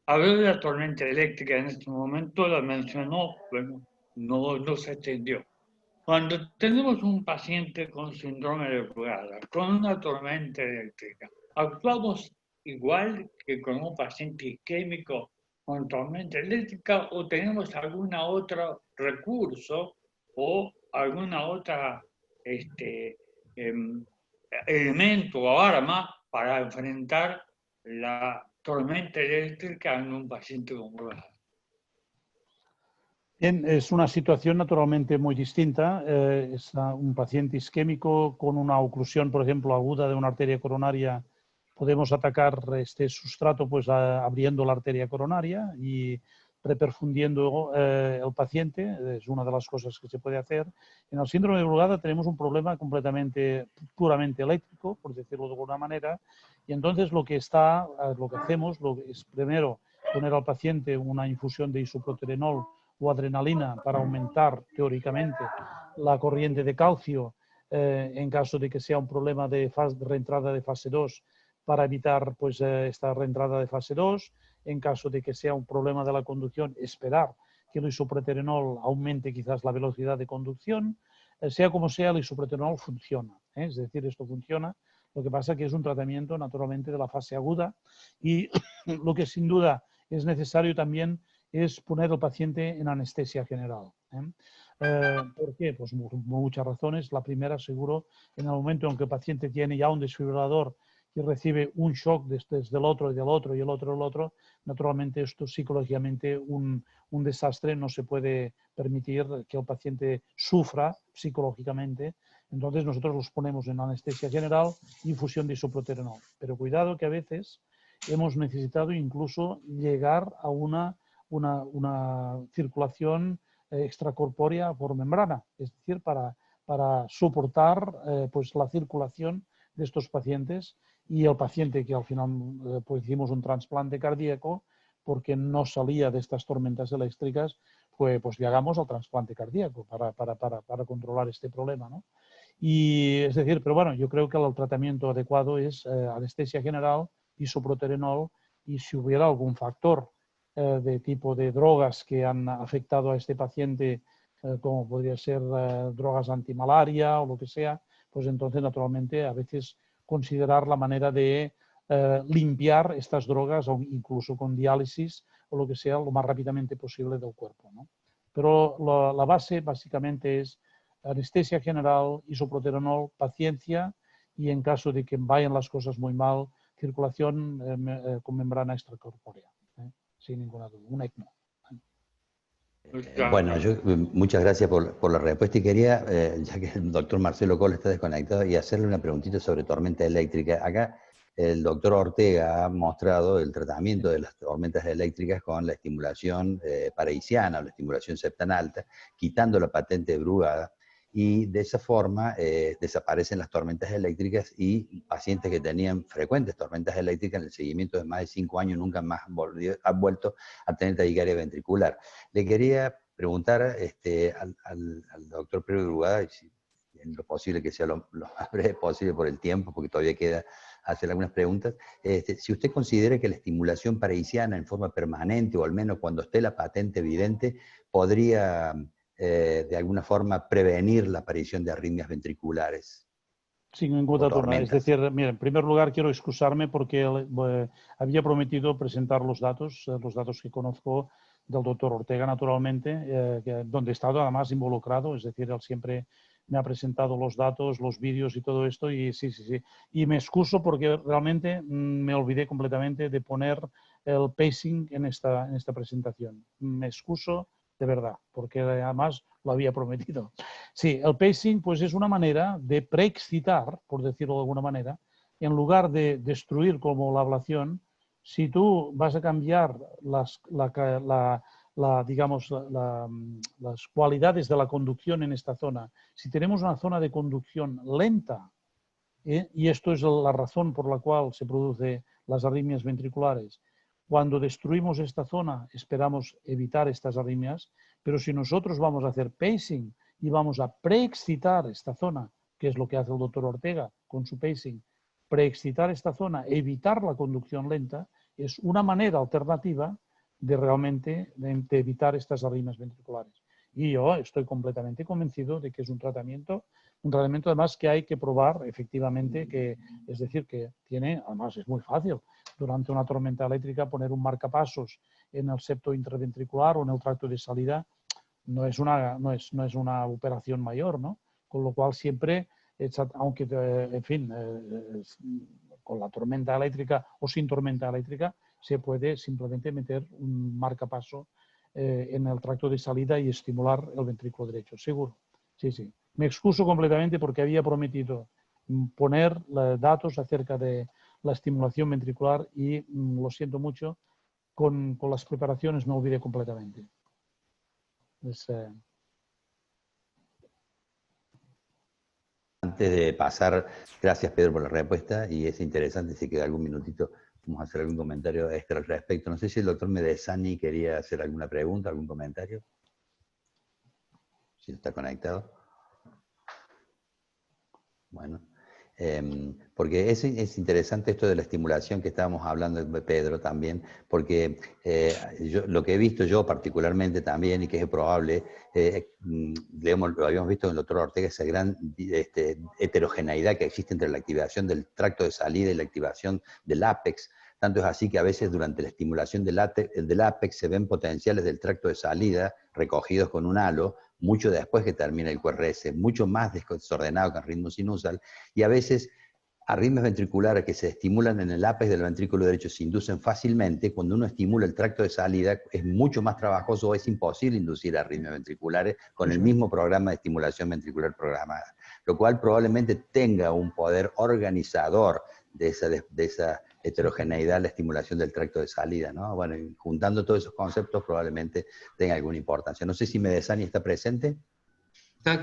Habló de la tormenta eléctrica en este momento, la mencionó, bueno, no se extendió. Cuando tenemos un paciente con síndrome de Brugada, con una tormenta eléctrica, ¿actuamos igual que con un paciente isquémico con tormenta eléctrica o tenemos algún otro recurso o alguna otra elemento o arma para enfrentar la tormenta eléctrica en un paciente con Brugada? Bien, es una situación naturalmente muy distinta. Es un paciente isquémico con una oclusión, por ejemplo, aguda de una arteria coronaria. Podemos atacar este sustrato pues abriendo la arteria coronaria y reperfundiendo el paciente. Es una de las cosas que se puede hacer. En el síndrome de Brugada tenemos un problema puramente eléctrico, por decirlo de alguna manera, y entonces lo que hacemos es primero poner al paciente una infusión de isoproterenol o adrenalina para aumentar teóricamente la corriente de calcio en caso de que sea un problema de reentrada de fase 2 para evitar pues, esta reentrada de fase 2. En caso de que sea un problema de la conducción, esperar que el isoproterenol aumente quizás la velocidad de conducción. Sea como sea, el isoproterenol funciona. Es decir, esto funciona Lo que pasa es que es un tratamiento naturalmente de la fase aguda y lo que sin duda es necesario también es poner al paciente en anestesia general. ¿Por qué? Pues por muchas razones. La primera, seguro, en el momento en que el paciente tiene ya un desfibrilador y recibe un shock desde el otro y del otro y el otro del otro, naturalmente esto psicológicamente un desastre, no se puede permitir que el paciente sufra psicológicamente. Entonces nosotros los ponemos en anestesia general, infusión de isoproterenol. Pero cuidado que a veces hemos necesitado incluso llegar a una circulación extracorpórea por membrana, es decir, para soportar pues la circulación de estos pacientes, y el paciente que al final pues hicimos un trasplante cardíaco porque no salía de estas tormentas eléctricas, pues llegamos al trasplante cardíaco para controlar este problema, ¿no? Y es decir, pero bueno, yo creo que el tratamiento adecuado es anestesia general, isoproterenol, y si hubiera algún factor de tipo de drogas que han afectado a este paciente, como podría ser drogas antimalaria o lo que sea, pues entonces naturalmente a veces considerar la manera de limpiar estas drogas o incluso con diálisis o lo que sea lo más rápidamente posible del cuerpo, ¿no? Pero la base básicamente es anestesia general, isoproterenol, paciencia y en caso de que vayan las cosas muy mal, circulación con membrana extracorpórea, sin ninguna duda, un ECMO. Bueno, muchas gracias por la respuesta y quería, ya que el doctor Marcelo Coll está desconectado, y hacerle una preguntita sobre tormenta eléctrica. Acá el doctor Ortega ha mostrado el tratamiento de las tormentas eléctricas con la estimulación parisiana o la estimulación septal alta, quitando la patente de Brugada, y de esa forma desaparecen las tormentas eléctricas, y pacientes que tenían frecuentes tormentas eléctricas en el seguimiento de más de 5 años nunca más han vuelto a tener taquicardia ventricular. Le quería preguntar al doctor Pedro Brugada, si en lo posible que sea lo más breve posible por el tiempo, porque todavía queda hacer algunas preguntas, si usted considera que la estimulación parisiana en forma permanente, o al menos cuando esté la patente evidente, podría de alguna forma prevenir la aparición de arritmias ventriculares. Sin ninguna duda. Es decir, mira, en primer lugar quiero excusarme porque había prometido presentar los datos que conozco del doctor Ortega, naturalmente, donde he estado además involucrado, es decir, él siempre me ha presentado los datos, los vídeos y todo esto, y sí. Y me excuso porque realmente me olvidé completamente de poner el pacing en esta presentación. Me excuso de verdad, porque además lo había prometido. Sí, el pacing pues es una manera de preexcitar, por decirlo de alguna manera, en lugar de destruir como la ablación. Si tú vas a cambiar las cualidades de la conducción en esta zona, si tenemos una zona de conducción lenta, y esto es la razón por la cual se producen las arritmias ventriculares, cuando destruimos esta zona esperamos evitar estas arritmias, pero si nosotros vamos a hacer pacing y vamos a preexcitar esta zona, que es lo que hace el doctor Ortega con su pacing, preexcitar esta zona, evitar la conducción lenta, es una manera alternativa de realmente de evitar estas arritmias ventriculares. Y yo estoy completamente convencido de que es un tratamiento además que hay que probar efectivamente, que es decir, que tiene, además es muy fácil, durante una tormenta eléctrica poner un marcapasos en el septo intraventricular o en el tracto de salida no es una operación mayor, ¿no? Con lo cual siempre, aunque, en fin, con la tormenta eléctrica o sin tormenta eléctrica, se puede simplemente meter un marcapaso en el tracto de salida y estimular el ventrículo derecho, seguro. Sí. Me excuso completamente porque había prometido poner datos acerca de la estimulación ventricular y lo siento mucho, con las preparaciones me olvidé completamente. Antes de pasar, gracias Pedro por la respuesta, y es interesante, si queda algún minutito, vamos a hacer algún comentario extra al respecto. No sé si el doctor Medesani quería hacer alguna pregunta, algún comentario. Si está conectado. Bueno, Porque es interesante esto de la estimulación que estábamos hablando de Pedro también, porque lo que he visto yo particularmente también, y que es probable, lo habíamos visto en el doctor Ortega, esa gran heterogeneidad que existe entre la activación del tracto de salida y la activación del ápex. Tanto es así que a veces durante la estimulación del ápex se ven potenciales del tracto de salida recogidos con un halo, mucho después que termina el QRS, mucho más desordenado que el ritmo sinusal, y a veces arritmias ventriculares que se estimulan en el ápex del ventrículo derecho se inducen fácilmente. Cuando uno estimula el tracto de salida es mucho más trabajoso o es imposible inducir arritmias ventriculares con el mismo programa de estimulación ventricular programada, lo cual probablemente tenga un poder organizador de esa heterogeneidad, la estimulación del tracto de salida, ¿no? Bueno, y juntando todos esos conceptos probablemente tenga alguna importancia. No sé si Medesani está presente.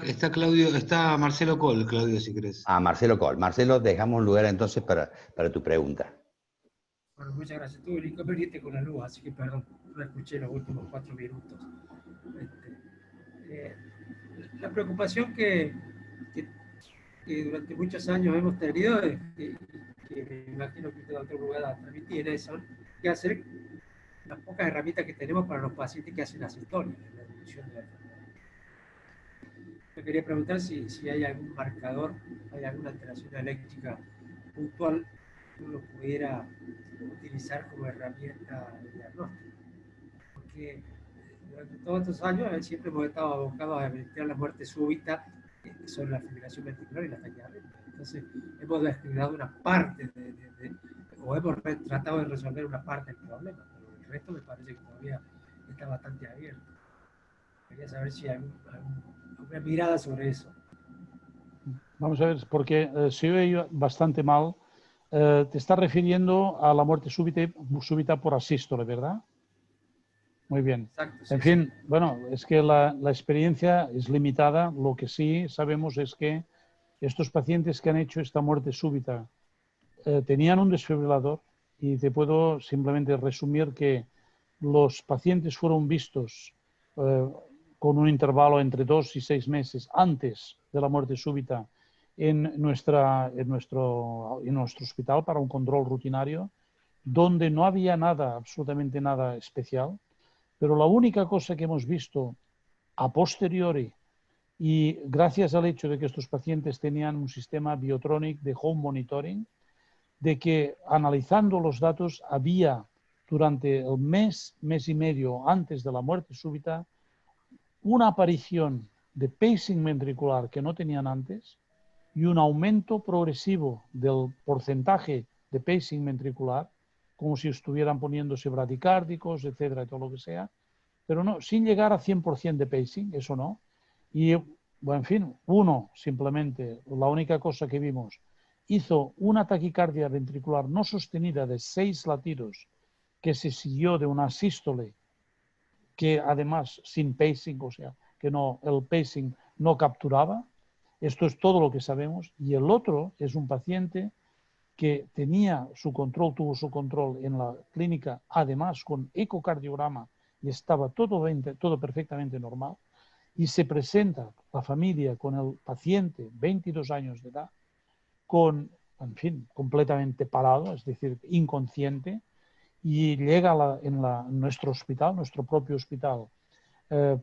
Está Claudio, está Marcelo Coll, Claudio, si querés. Ah, Marcelo Coll. Marcelo, dejamos un lugar entonces para tu pregunta. Bueno, muchas gracias. Tuve un inconveniente con la luz, así que perdón, no escuché los últimos 4 minutos. La preocupación que durante muchos años hemos tenido, que me imagino que usted, doctor Brugada, transmitir eso, que hacer las pocas herramientas que tenemos para los pacientes que hacen las historias en la evolución de la enfermedad. Me quería preguntar si hay algún marcador, hay alguna alteración eléctrica puntual que uno pudiera utilizar como herramienta de diagnóstico. Porque durante todos estos años siempre hemos estado abocados a investigar la muerte súbita sobre la fibrilación ventricular y la taquiarritmia. Entonces hemos descuidado una parte o hemos tratado de resolver una parte del problema, pero el resto me parece que todavía está bastante abierto. Quería saber si hay alguna mirada sobre eso. Vamos a ver, porque se oye bastante mal. Te estás refiriendo a la muerte súbita por asístole, ¿verdad? Muy bien. Exacto, sí, en fin, sí. Bueno, es que la experiencia es limitada. Lo que sí sabemos es que estos pacientes que han hecho esta muerte súbita tenían un desfibrilador, y te puedo simplemente resumir que los pacientes fueron vistos con un intervalo entre 2 y 6 meses antes de la muerte súbita en nuestro hospital para un control rutinario, donde no había nada, absolutamente nada especial, pero la única cosa que hemos visto a posteriori, y gracias al hecho de que estos pacientes tenían un sistema Biotronic de home monitoring, de que analizando los datos había durante el mes y medio antes de la muerte súbita una aparición de pacing ventricular que no tenían antes y un aumento progresivo del porcentaje de pacing ventricular, como si estuvieran poniéndose bradicárdicos, etcétera, y todo lo que sea, pero no, sin llegar a 100% de pacing, eso no. Y, bueno, en fin, simplemente, la única cosa que vimos, hizo una taquicardia ventricular no sostenida de 6 latidos, que se siguió de una sístole, que además sin pacing, o sea, que el pacing no capturaba. Esto es todo lo que sabemos. Y el otro es un paciente que tuvo su control en la clínica, además con ecocardiograma, y estaba todo perfectamente normal. Y se presenta la familia con el paciente, 22 años de edad, completamente parado, es decir, inconsciente, y llega en nuestro hospital, nuestro propio hospital,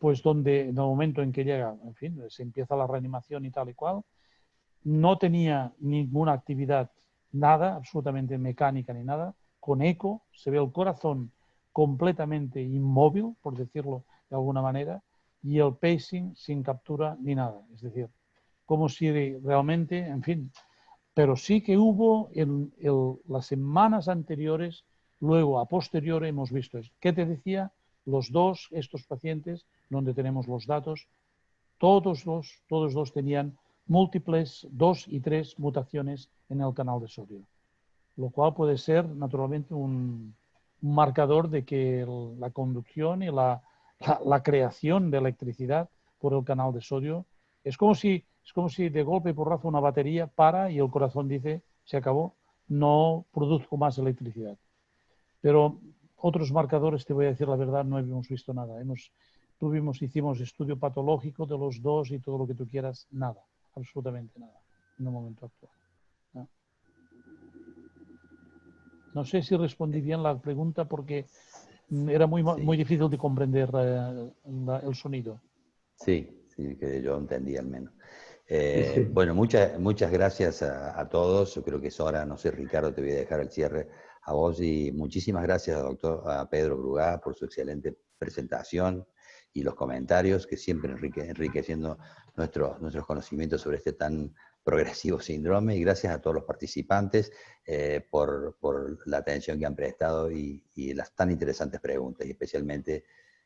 pues donde en el momento en que llega, se empieza la reanimación y tal y cual, no tenía ninguna actividad, nada, absolutamente mecánica ni nada, con eco, se ve el corazón completamente inmóvil, por decirlo de alguna manera, y el pacing sin captura ni nada, es decir, como si realmente, pero sí que hubo en las semanas anteriores, luego a posteriori hemos visto eso. ¿Qué te decía? Estos pacientes, donde tenemos los datos, todos dos tenían múltiples 2 y 3 mutaciones en el canal de sodio, lo cual puede ser naturalmente un marcador de que la conducción y la creación de electricidad por el canal de sodio es como si de golpe y porrazo una batería para y el corazón dice, se acabó, no produzco más electricidad. Pero otros marcadores, te voy a decir la verdad, no hemos visto nada. Hicimos estudio patológico de los dos y todo lo que tú quieras, nada, absolutamente nada, en el momento actual. No sé si respondí bien la pregunta porque era muy difícil de comprender el sonido. Sí, sí, que yo entendí al menos. Sí. Bueno, muchas gracias a todos. Yo creo que es hora, no sé, Ricardo, te voy a dejar el cierre a vos y muchísimas gracias, a Pedro Brugá, por su excelente presentación y los comentarios que siempre enriqueciendo nuestros conocimientos sobre este tan progresivo síndrome, y gracias a todos los participantes por la atención que han prestado y las tan interesantes preguntas, y especialmente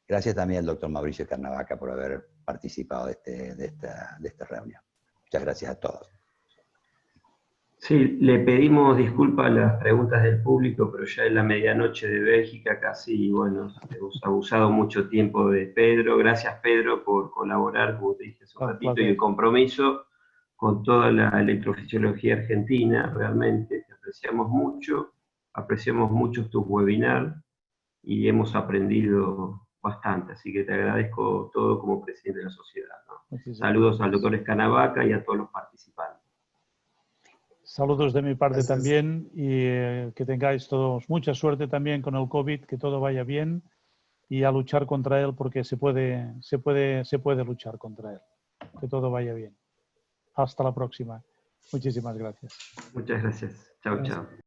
gracias también al doctor Mauricio Carnavaca por haber participado de esta reunión. Muchas gracias a todos. Sí, le pedimos disculpas a las preguntas del público, pero ya es la medianoche de Bélgica casi, y bueno, hemos abusado mucho tiempo de Pedro. Gracias, Pedro, por colaborar, como te dije hace un ratito, y el compromiso con toda la electrofisiología argentina. Realmente te apreciamos mucho tus webinars y hemos aprendido bastante, así que te agradezco todo como presidente de la sociedad, ¿no? Saludos al doctor Escanavaca y a todos los participantes. Saludos de mi parte Gracias. también, y que tengáis todos mucha suerte también con el COVID, que todo vaya bien y a luchar contra él, porque se puede luchar contra él. Que todo vaya bien. Hasta la próxima. Muchísimas gracias. Muchas gracias. Chao, chao.